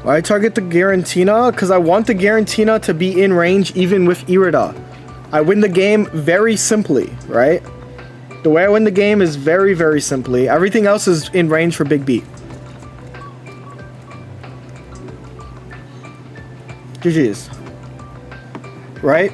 Why target the Garantina? Because I want the Garantina to be in range even with Irida. I win the game very simply, right? The way I win the game is very, very simply. Everything else is in range for Big B. GG's. Right?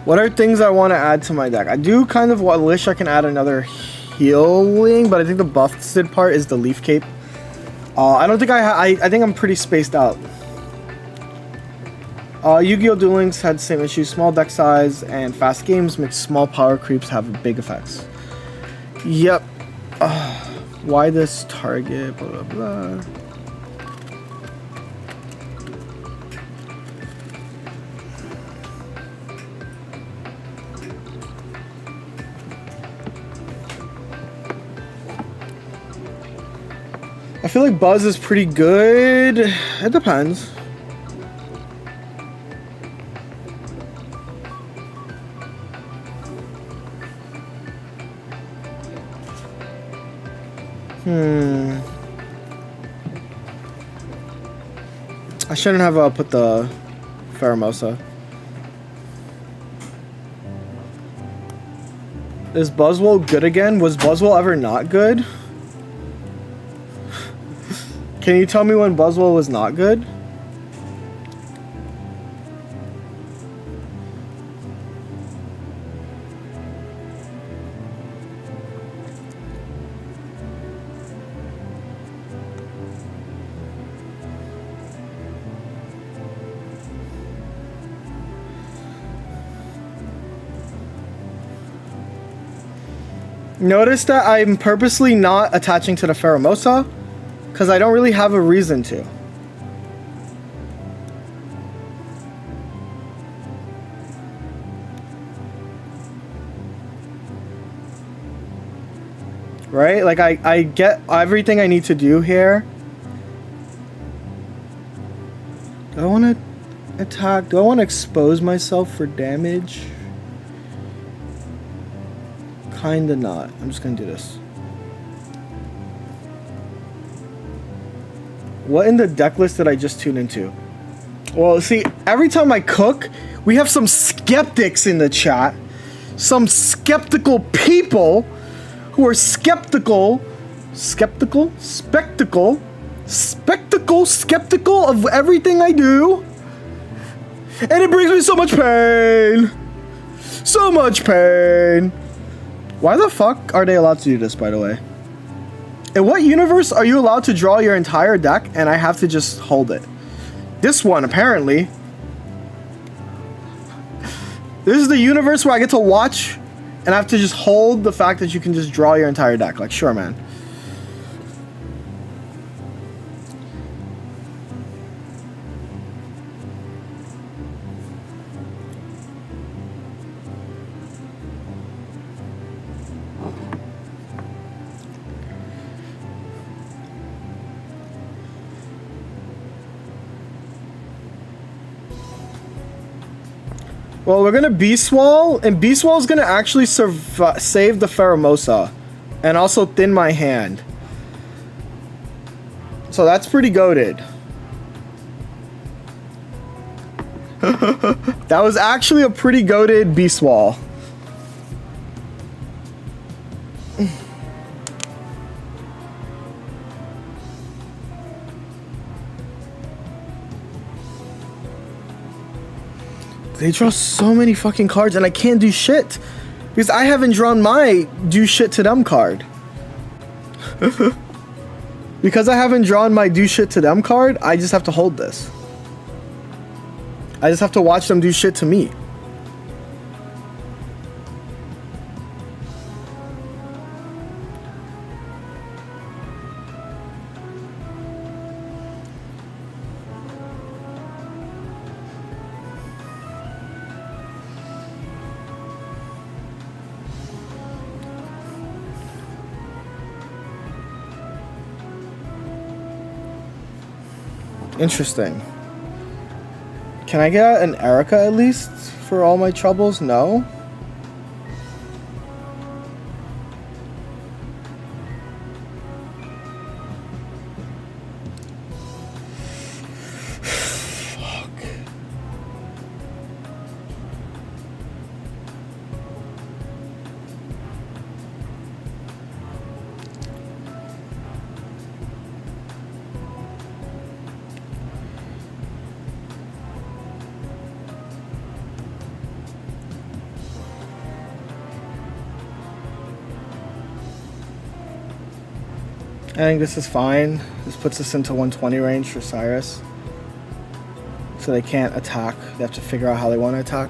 What are things I want to add to my deck? I do kind of wish I can add another healing, but I think the busted part is the Leaf Cape. I don't think I think I'm pretty spaced out. Yu-Gi-Oh! Duel Links had the same issue. Small deck size and fast games make small power creeps have big effects. Yep. Why this target? Blah, blah, blah. I feel like Buzz is pretty good. It depends. I shouldn't have put the Pheromosa. Is Buzzwole good again? Was Buzzwole ever not good? Can you tell me when Buzzwole was not good? Notice that I'm purposely not attaching to the Pheromosa because I don't really have a reason to. Right? Like I get everything I need to do here. Do I want to attack? Do I want to expose myself for damage? Kinda not. I'm just gonna do this. What in the deck list did I just tune into? Well, see, every time I cook, we have some skeptics in the chat. Some skeptical people who are skeptical of everything I do. And it brings me so much pain. So much pain. Why the fuck are they allowed to do this, by the way? In what universe are you allowed to draw your entire deck and I have to just hold it? This one, apparently. This is the universe where I get to watch and I have to just hold the fact that you can just draw your entire deck. Like, sure, man. Well, we're gonna Buzzwole, and Buzzwole is gonna actually save the Pheromosa, and also thin my hand. So that's pretty goated. That was actually a pretty goated Buzzwole. They draw so many fucking cards and I can't do shit because I haven't drawn my do shit to them card. Because I haven't drawn my do shit to them card, I just have to hold this. I just have to watch them do shit to me. Interesting. Can I get an Erica at least for all my troubles? No. Fuck. I think this is fine. This puts us into 120 range for Cyrus. So they can't attack. They have to figure out how they want to attack.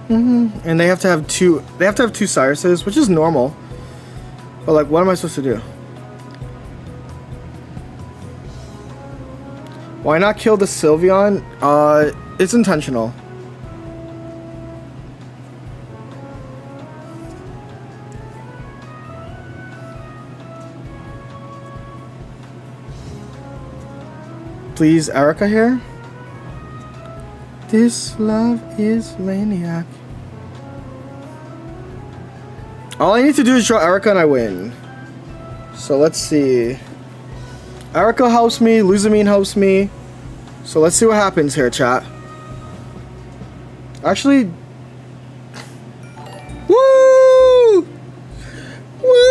And they have to have two Cyruses, which is normal. But like, what am I supposed to do? Why not kill the Sylveon? It's intentional. Please, Erica here. This love is maniac. All I need to do is draw Erica and I win. So let's see. Erica helps me, Luzamine helps me. So let's see what happens here, chat. Actually, woo! Woo!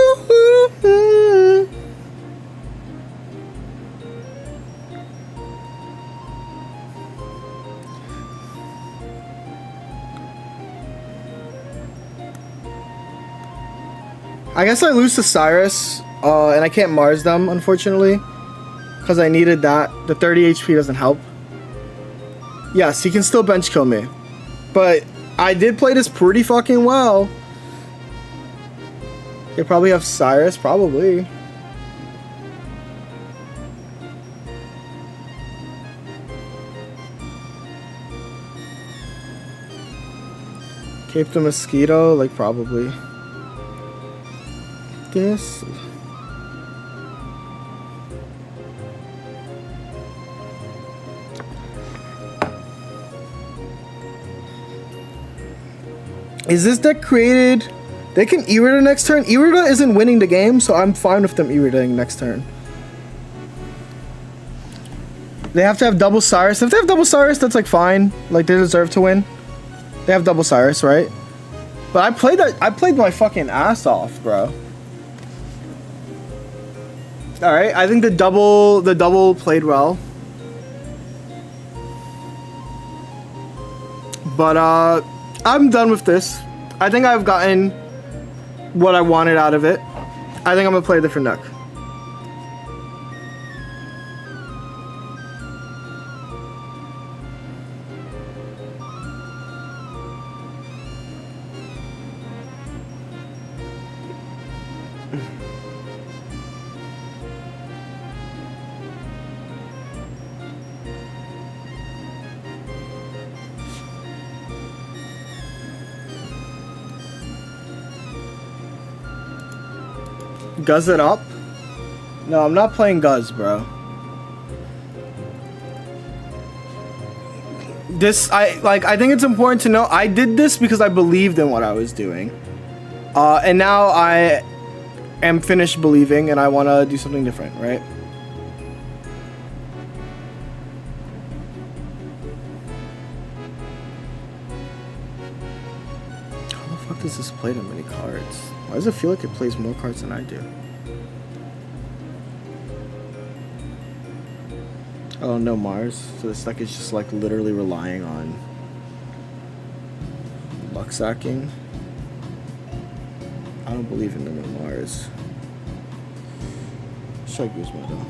I guess I lose to Cyrus, and I can't Mars them, unfortunately. Because I needed that. The 30 HP doesn't help. Yes, he can still bench kill me. But I did play this pretty fucking well. They probably have Cyrus, probably. Cape the Mosquito, like probably. This. Is this deck created? They can Irida next turn. Irida isn't winning the game, so I'm fine with them Iridaing next turn. They have to have double Cyrus. If they have double Cyrus, that's like fine. Like they deserve to win. They have double Cyrus, right? But I played my fucking ass off, bro. All right, I think the double played well. But I'm done with this. I think I've gotten what I wanted out of it. I think I'm gonna play a different deck. Guzz it up? No, I'm not playing Guzz, bro. I think it's important to know I did this because I believed in what I was doing. And now I am finished believing and I want to do something different, right? How the fuck does this play that many cards? Why does it feel like it plays more cards than I do? Oh, no Mars. So this deck is just like literally relying on luck sacking. I don't believe in the no Mars. Strike Guzman though.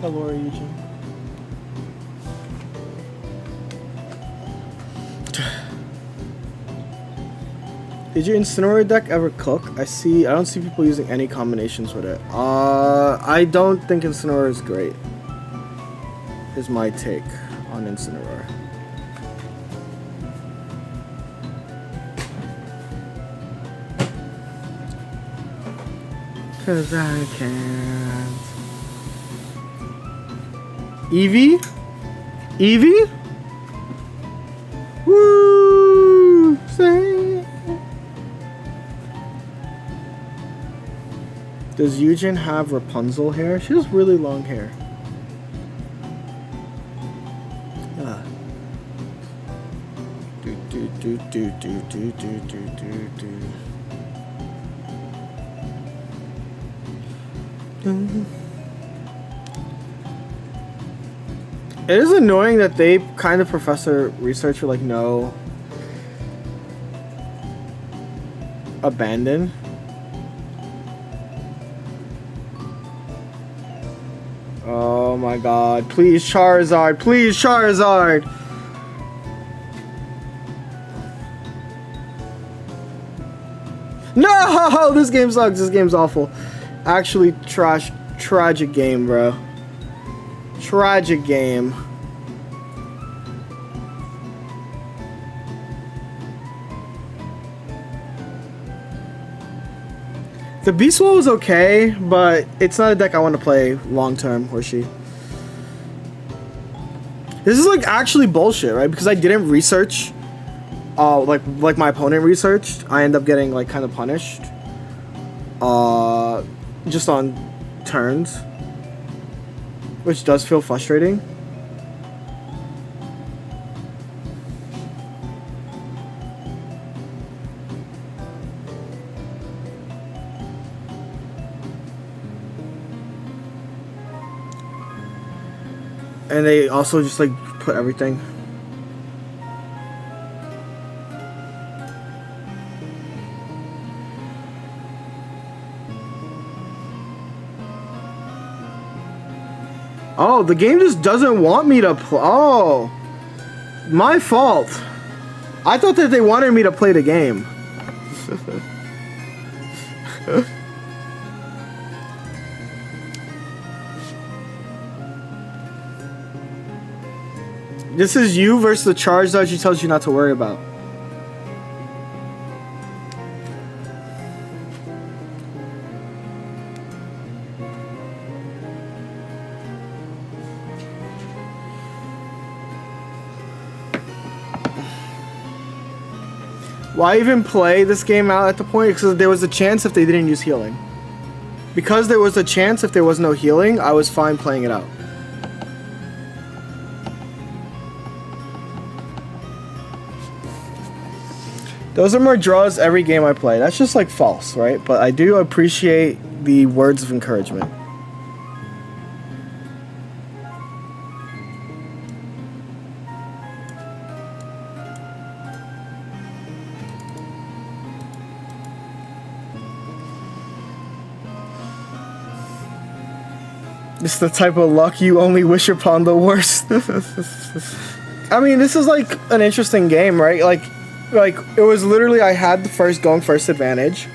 Hello, Eugene. Did your Incineroar deck ever cook? I don't see people using any combinations with it. I don't think Incineroar is great. Is my take on Incineroar. Cause I can't. Eevee? Eevee? Woo! Say. Does Eugen have Rapunzel hair? She has really long hair. Ah. Do do do do do do do do do do. It is annoying that they kind of professor researcher like no abandon. Oh my god, please Charizard, please Charizard. No, this game sucks, this game's awful. Actually tragic game, bro. Tragic game. The Buzzwole was okay, but it's not a deck I want to play long term, Horsey. This is like actually bullshit, right? Because I didn't research, like my opponent researched. I end up getting like kind of punished, just on turns. Which does feel frustrating. And they also just like put everything. Oh, the game just doesn't want me to play. Oh, my fault. I thought that they wanted me to play the game. This is you versus the charge that she tells you not to worry about. Why even play this game out at the point? Because there was a chance if they didn't use healing. Because there was a chance if there was no healing, I was fine playing it out. Those are more draws every game I play. That's just like false, right? But I do appreciate the words of encouragement. It's the type of luck you only wish upon the worst. I mean, this is like an interesting game, right? Like it was literally I had the first advantage.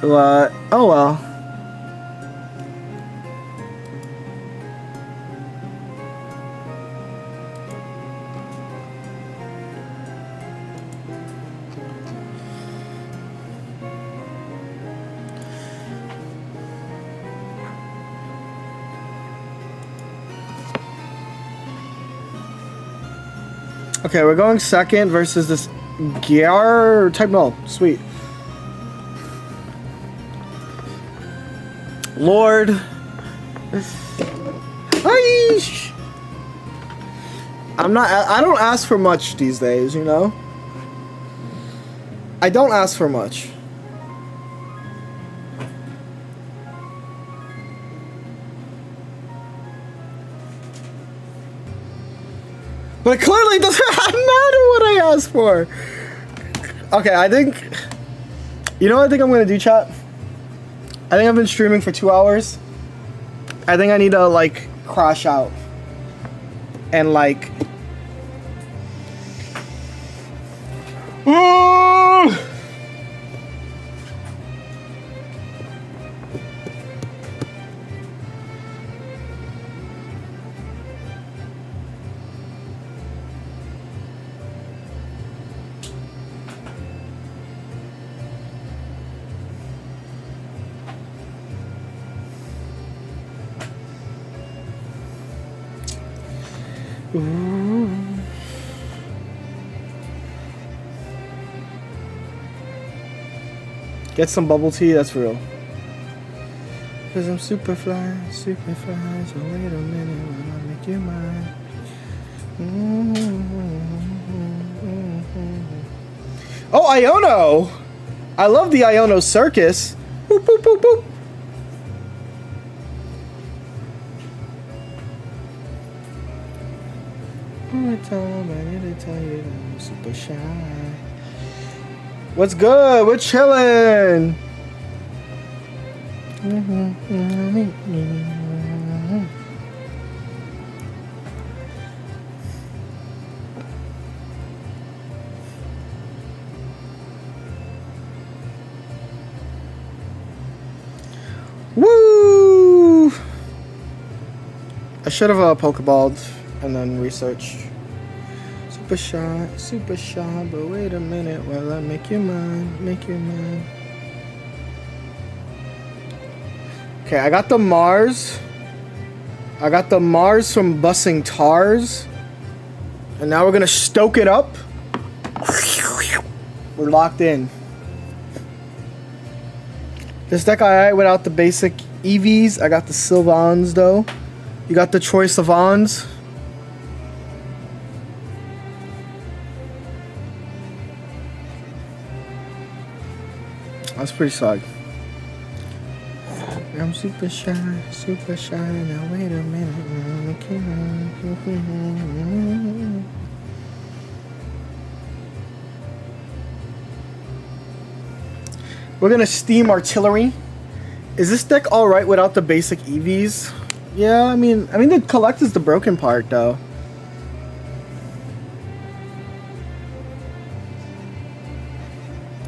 But oh well. Okay, we're going second versus this Gyar type. No, sweet. Lord. Aish. I don't ask for much these days, you know? I don't ask for much. But it clearly doesn't matter what I ask for. Okay, I think... You know what I think I'm going to do, chat? I think I've been streaming for 2 hours. I think I need to, like, crash out. And, like... Get some bubble tea, that's real. Cause I'm super fly, so wait a minute when I make you mine. Oh, Iono! I love the Iono circus. Boop, boop, boop, boop. I'm super shy. What's good? We're chilling. Woo! I should have Pokeballed and then researched. Super shy, but wait a minute while I make you mine. Okay, I got the Mars. I got the Mars from bussing Tars. And now we're gonna stoke it up. We're locked in. This deck alright without the basic EVs. I got the Sylvans though. You got the Troy Savans. That's pretty solid. I'm super shy, super shy. Now wait a minute. We're gonna steam artillery. Is this deck all right without the basic EVs? Yeah, I mean the collect is the broken part though.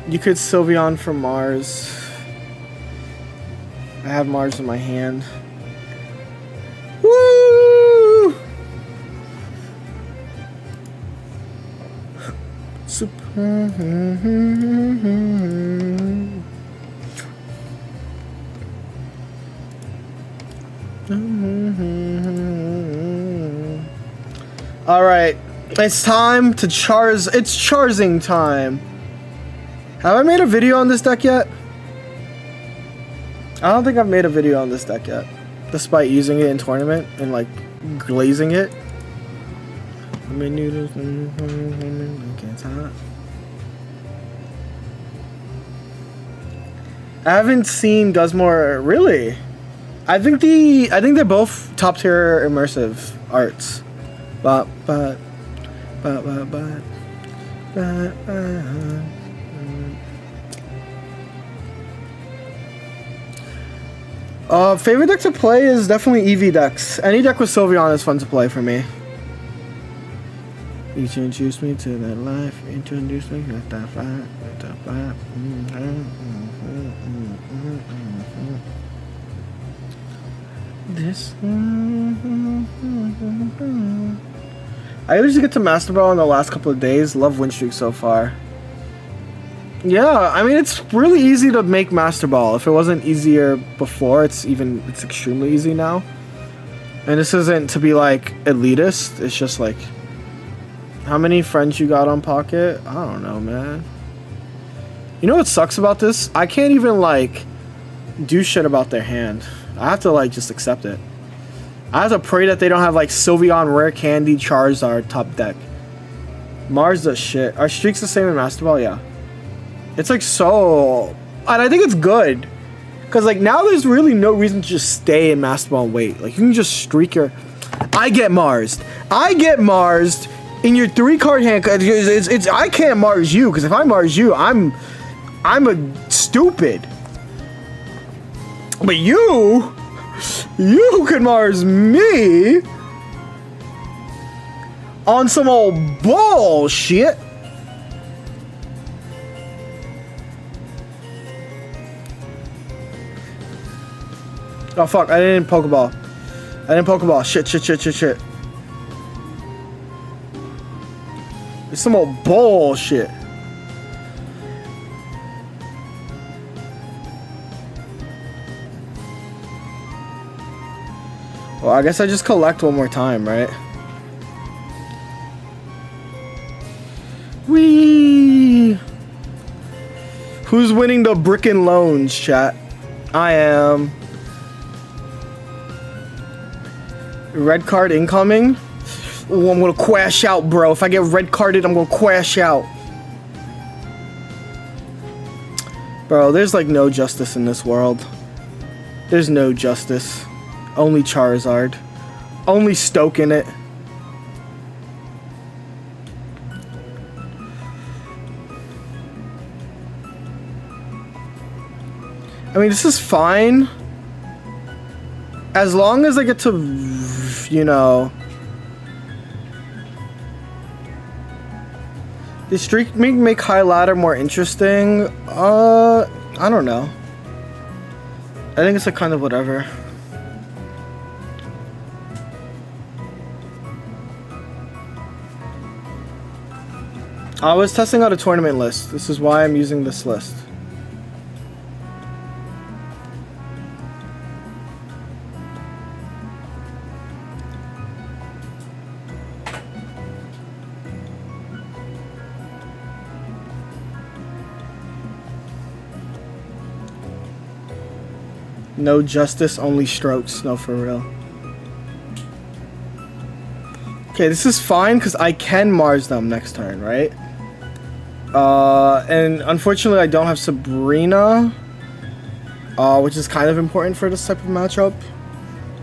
You could Sylveon for Mars. I have Mars in my hand. Woo! Super. All right, it's time to charge. It's charging time. Have I made a video on this deck yet? I don't think I've made a video on this deck yet, despite using it in tournament and like glazing it. I haven't seen Guzmore really. I think they're both top tier immersive arts. But. Favorite deck to play is definitely EV decks. Any deck with Sylveon is fun to play for me. You introduced me to that life. Introduce me to that fire. This. I usually get to Master Ball in the last couple of days. Love win streak so far. Yeah, I mean it's really easy to make Master Ball. If it wasn't easier before, it's extremely easy now. And this isn't to be like elitist. It's just like, how many friends you got on Pocket? I don't know, man. You know what sucks about this? I can't even like do shit about their hand. I have to like just accept it. I have to pray that they don't have like Sylveon, Rare Candy, Charizard top deck. Mars does shit. Are streaks the same in Master Ball? Yeah. It's like so, and I think it's good, cause like now there's really no reason to just stay in Master Ball and wait. Like you can just streak your. I get Marsed in your 3-card hand. It's I can't Mars you, cause if I Mars you, I'm a stupid. But you can Mars me on some old bullshit. Oh fuck, I didn't Pokeball. Shit. It's some old bullshit. Well, I guess I just collect one more time, right? Whee! Who's winning the Brickin' Loans, chat? I am. Red card incoming. Ooh, I'm gonna crash out, bro. If I get red carded, I'm gonna crash out. Bro, there's like no justice in this world. There's no justice. Only Charizard. Only Stoke in it. I mean, this is fine. As long as I get to, you know, the streak make high ladder more interesting. I don't know. I think it's like kind of whatever. I was testing out a tournament list. This is why I'm using this list. No justice, only strokes. No, for real. Okay, this is fine because I can Mars them next turn, right? And unfortunately I don't have Sabrina. which is kind of important for this type of matchup.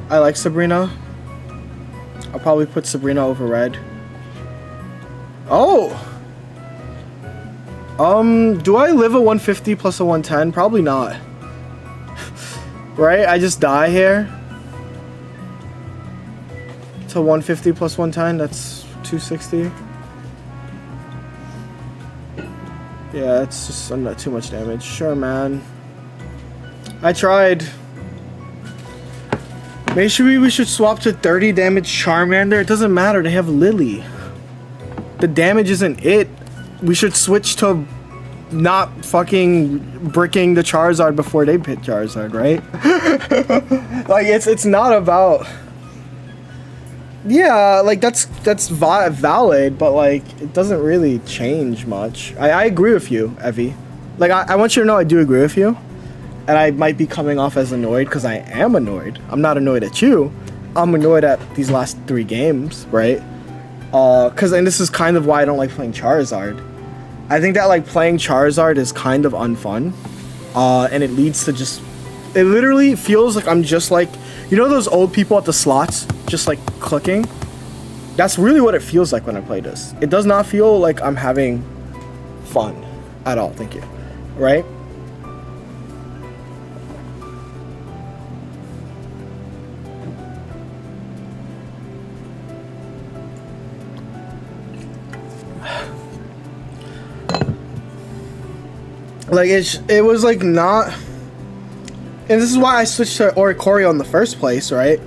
I like Sabrina. I'll probably put Sabrina over red. Oh! Do I live a 150 plus a 110? Probably not. Right? I just die here. To 150 plus 110, that's 260. Yeah, it's just not too much damage. Sure, man. I tried. Maybe we should swap to 30 damage Charmander. It doesn't matter, they have Lily. The damage isn't it. We should switch to not fucking bricking the Charizard before they hit Charizard, right? Like, it's not about... Yeah, like, that's valid, but, like, it doesn't really change much. I agree with you, Evie. Like, I want you to know I do agree with you. And I might be coming off as annoyed, because I am annoyed. I'm not annoyed at you. I'm annoyed at these last 3 games, right? And this is kind of why I don't like playing Charizard. I think that, like, playing Charizard is kind of unfun. And it leads to just... It literally feels like I'm just like... You know those old people at the slots? Just, like, clicking? That's really what it feels like when I play this. It does not feel like I'm having fun at all. Thank you. Right? Like, it was, like, not... And this is why I switched to Oricorio in the first place, right?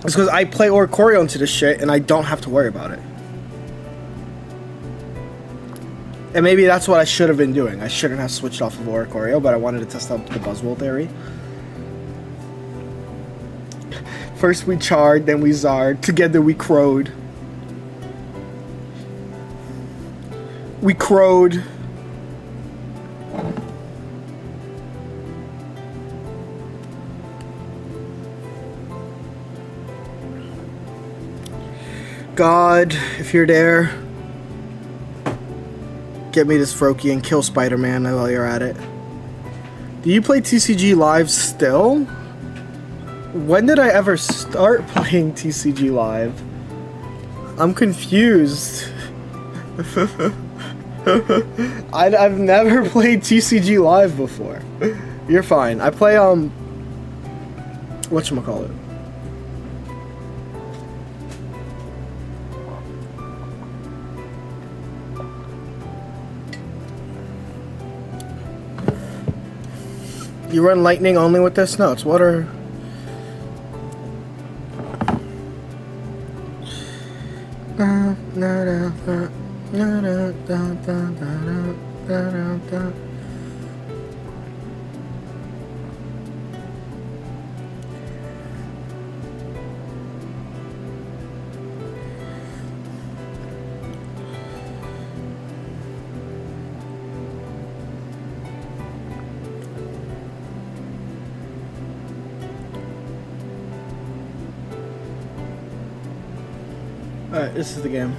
It's because I play Oricorio into this shit, and I don't have to worry about it. And maybe that's what I should have been doing. I shouldn't have switched off of Oricorio, but I wanted to test out the Buzzwole theory. First we charred, then we zarred. Together we crowed. We crowed. God, if you're there, get me this Froakie and kill Spider-Man while you're at it. Do you play TCG Live still? When did I ever start playing TCG Live? I'm confused. I've never played TCG Live before. You're fine. I play, whatchamacallit? You run lightning only with this? No, it's water. Alright, this is the game.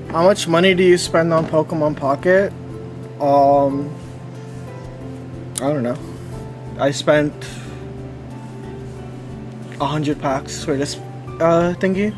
How much money do you spend on Pokemon Pocket? I don't know. I spent 100 packs for this thingy.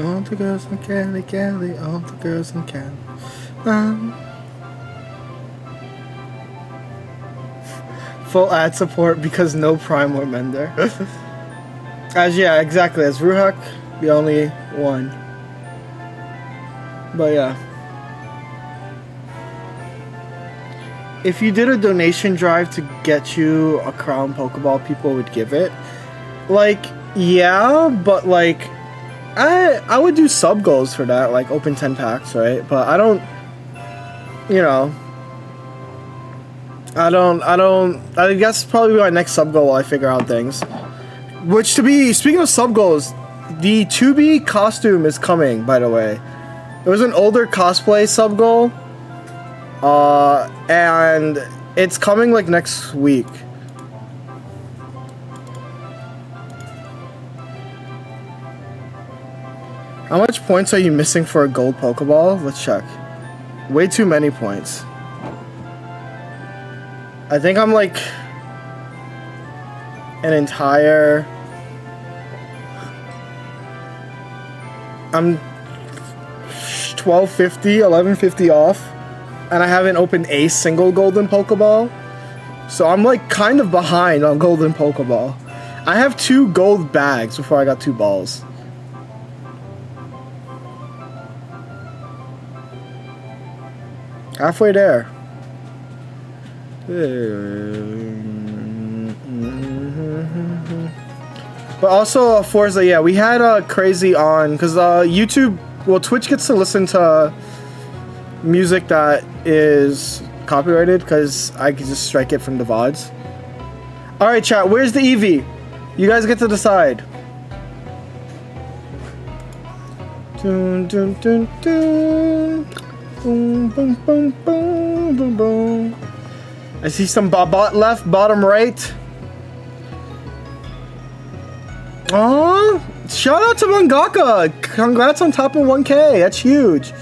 All the girls in Cali, Cali, all the girls in Cali. Full ad support because no Prime or Mender. Yeah, exactly. As Ruhak, the only one. But yeah. If you did a donation drive to get you a Crown Pokeball, people would give it. Like, yeah, but like... I would do sub goals for that, like open 10 packs, right? But I don't, you know, I guess probably my next sub goal while I figure out things. Which speaking of sub goals, the 2B costume is coming, by the way. It was an older cosplay sub goal. And it's coming like next week. How much points are you missing for a gold Pokeball? Let's check. Way too many points. I think I'm like an entire... I'm 1250, 1150 off. And I haven't opened a single golden Pokeball. So I'm like kind of behind on golden Pokeball. I have 2 gold bags before I got 2 balls. Halfway there. But also Forza, yeah, we had crazy on because YouTube, well, Twitch gets to listen to music that is copyrighted because I can just strike it from the VODs. All right, chat, where's the Eevee? You guys get to decide. Dun, dun, dun, dun. Boom, boom, boom, boom, boom, boom. I see some left, bottom right. Oh, shout out to Mangaka. Congrats on top of 1K. That's huge.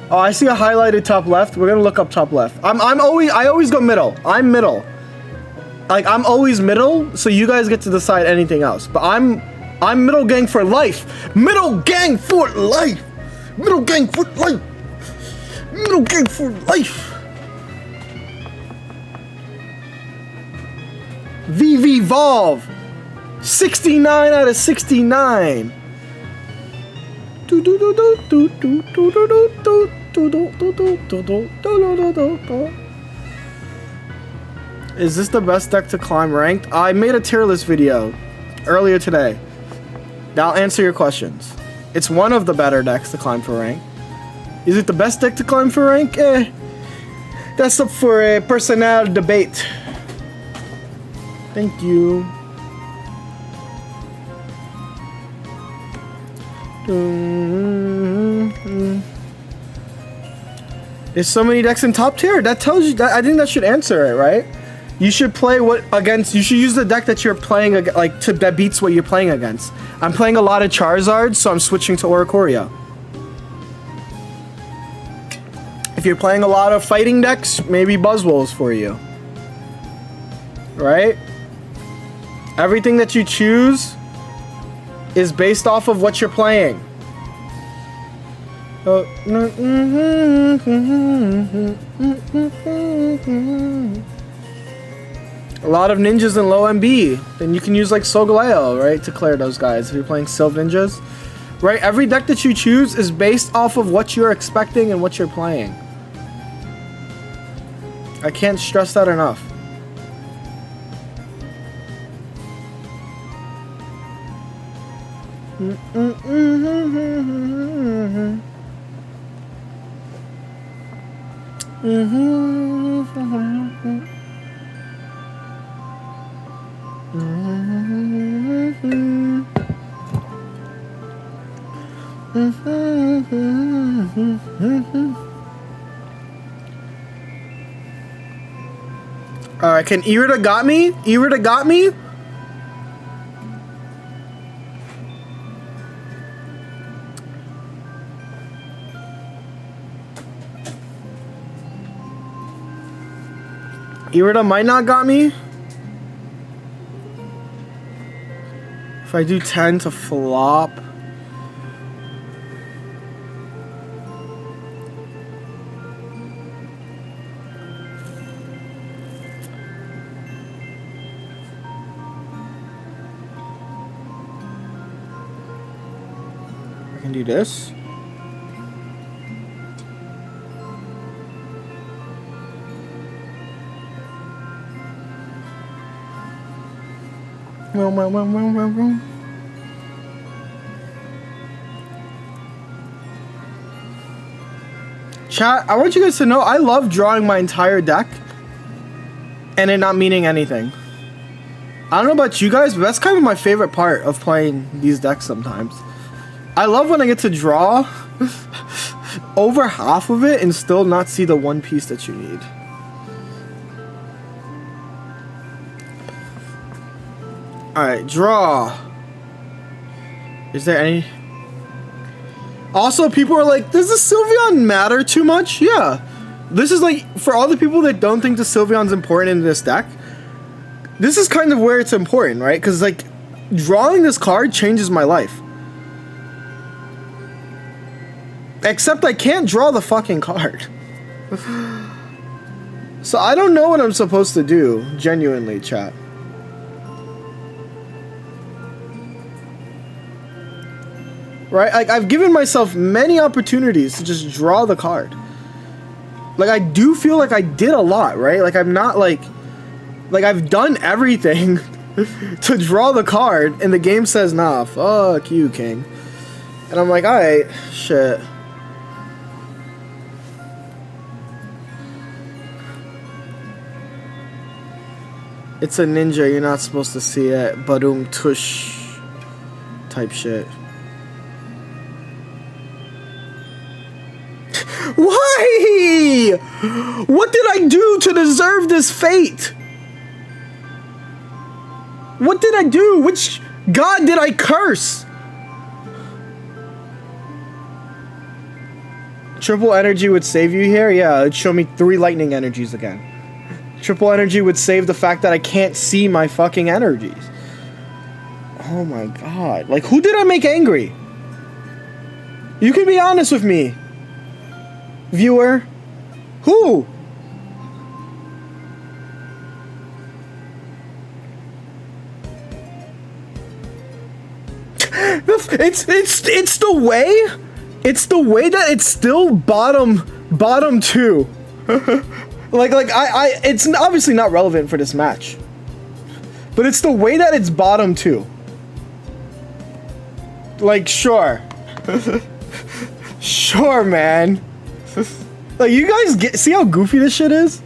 Oh, I see a highlighted top left. We're gonna look up top left. I always go middle. I'm middle. Like I'm always middle, so you guys get to decide anything else. But I'm middle gang for life. Middle gang for life. Middle gang for life. Middle gang for life. VV Volve. 69 out of 69. Is this the best deck to climb ranked? I made a tier list video earlier today. That'll answer your questions. It's one of the better decks to climb for rank. Is it the best deck to climb for rank? That's up for a personnel debate. Thank you. There's so many decks in top tier. That tells you that. I think that should answer it, right? You should play you should use the deck that you're playing like that beats what you're playing against. I'm playing a lot of Charizard, so I'm switching to Oricorio. If you're playing a lot of fighting decks, maybe Buzzwole is for you. Right? Everything that you choose is based off of what you're playing. A lot of ninjas and low MB. Then you can use like Solgaleo, right, to clear those guys if you're playing Sylve Ninjas. Right? Every deck that you choose is based off of what you're expecting and what you're playing. I can't stress that enough. Alright, can Irida got me? Irida got me? Irida might not got me. If I do 10 to flop. I can do this. Chat, I want you guys to know I love drawing my entire deck and it not meaning anything. I don't know about you guys, but that's kind of my favorite part of playing these decks sometimes. I love when I get to draw over half of it and still not see the one piece that you need. Alright, draw. Is there any... Also, people are like, does the Sylveon matter too much? Yeah. This is like, for all the people that don't think the Sylveon's important in this deck, this is kind of where it's important, right? Because, like, drawing this card changes my life. Except I can't draw the fucking card. So I don't know what I'm supposed to do, genuinely, chat. Right? Like, I've given myself many opportunities to just draw the card. Like, I do feel like I did a lot, right? Like, I'm not, like I've done everything to draw the card, and the game says, nah, fuck you, king. And I'm like, alright, shit. It's a ninja, you're not supposed to see it. Badum tush type shit. Why? What did I do to deserve this fate? What did I do? Which god did I curse? Triple energy would save you here? Yeah, it'd show me 3 lightning energies again. Triple energy would save the fact that I can't see my fucking energies. Oh my god. Like, who did I make angry? You can be honest with me, viewer. Who? It's the way. It's the way that it's still bottom 2. like it's obviously not relevant for this match, but it's the way that it's bottom 2. Like, sure. Sure, man. Like, you guys see how goofy this shit is?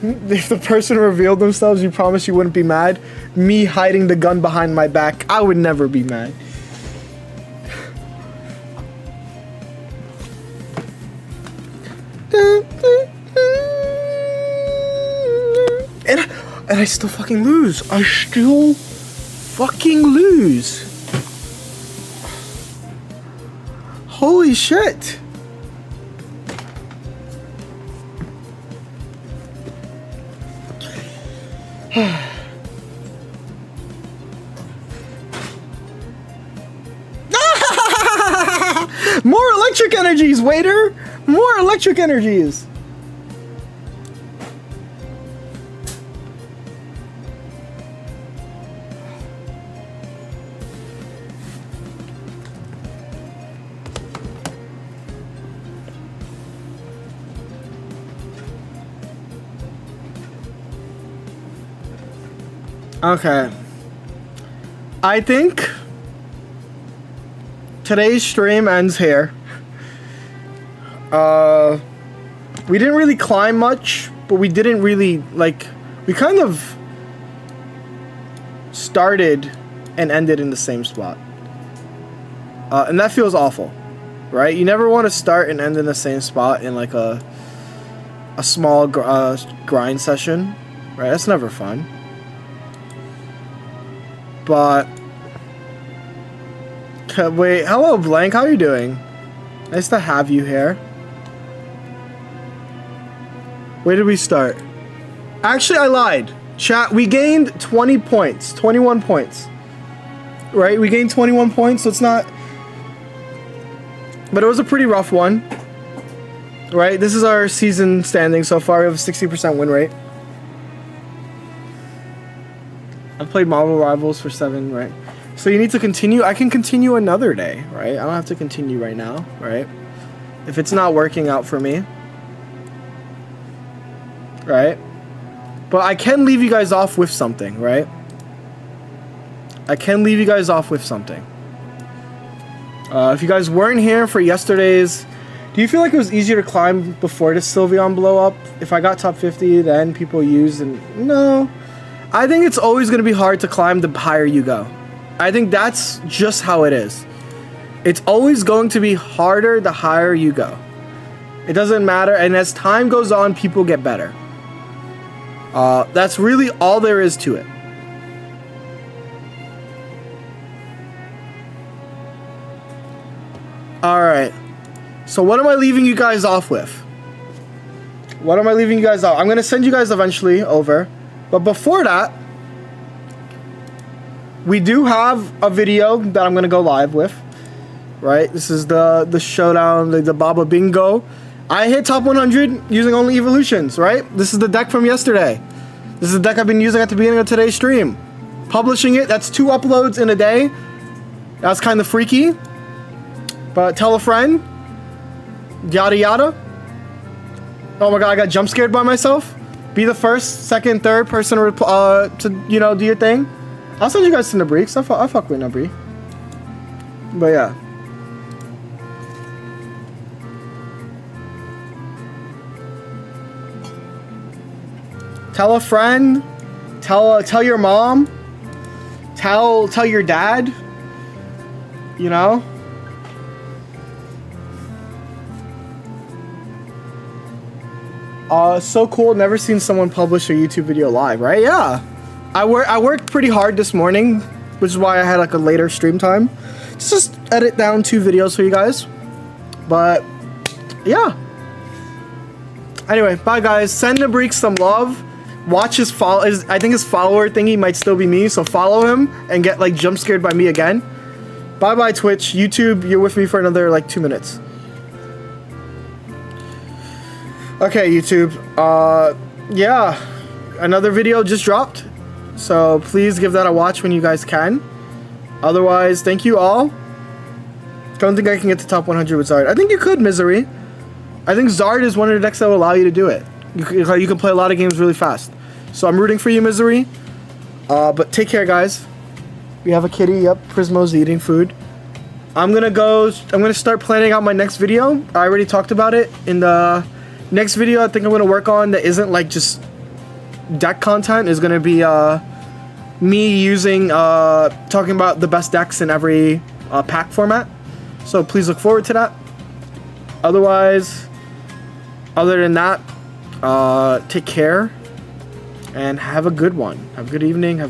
If the person revealed themselves, you promise you wouldn't be mad? Me hiding the gun behind my back, I would never be mad. And I still fucking lose. I still fucking lose. Holy shit. More electric energies, waiter! More electric energies! Okay. I think today's stream ends here. We didn't really climb much, but we didn't really, like, we kind of started and ended in the same spot. And that feels awful, right? You never want to start and end in the same spot in, like, a small grind session, right? That's never fun. But wait, hello Blank, how are you doing? Nice to have you here. Where did we start? Actually, I lied. Chat, we gained 20 points, 21 points. Right? We gained 21 points, so it's not... But it was a pretty rough one. Right? This is our season standing so far. We have a 60% win rate. I've played Marvel Rivals for 7, right? So you need to continue. I can continue another day, right? I don't have to continue right now, right? If it's not working out for me, right? But I can leave you guys off with something, right? I can leave you guys off with something. If you guys weren't here for yesterday's, do you feel like it was easier to climb before the Sylveon blow up? If I got top 50, then people used and... No. I think it's always going to be hard to climb the higher you go. I think that's just how it is. It's always going to be harder the higher you go. It doesn't matter. And as time goes on, people get better. That's really all there is to it. Alright. So what am I leaving you guys off with? What am I leaving you guys off? I'm going to send you guys eventually over. But before that, we do have a video that I'm going to go live with. Right? This is the showdown, the Baba Bingo. I hit top 100 using only evolutions, right? This is the deck from yesterday. This is the deck I've been using at the beginning of today's stream. Publishing it, that's 2 uploads in a day. That's kind of freaky. But tell a friend. Yada yada. Oh my god, I got jump scared by myself. Be the first, second, third person to, you know, do your thing. I'll send you guys to Nabri, because I fuck with Nabri. But yeah. Tell a friend. Tell your mom. Tell your dad. You know? So cool. Never seen someone publish a YouTube video live, right? Yeah. I worked pretty hard this morning, which is why I had like a later stream time. Just edit down 2 videos for you guys. But yeah. Anyway, bye guys. Send Nabreek some love. Watch his follow. I think his follower thingy might still be me, so follow him and get like jump scared by me again. Bye bye Twitch. YouTube, you're with me for another like 2 minutes. Okay, YouTube. Yeah, another video just dropped, so please give that a watch when you guys can. Otherwise, thank you all. Don't think I can get to top 100 with Zard. I think you could, Misery. I think Zard is one of the decks that will allow you to do it. You can play a lot of games really fast. So I'm rooting for you, Misery. But take care, guys. We have a kitty. Yep, Prismo's eating food. I'm gonna start planning out my next video. I already talked about it in the next video. I think I'm gonna work on that isn't like just deck content. Is gonna be me using talking about the best decks in every pack format. So please look forward to that. Otherwise, other than that, take care and have a good one. Have a good evening. Have a good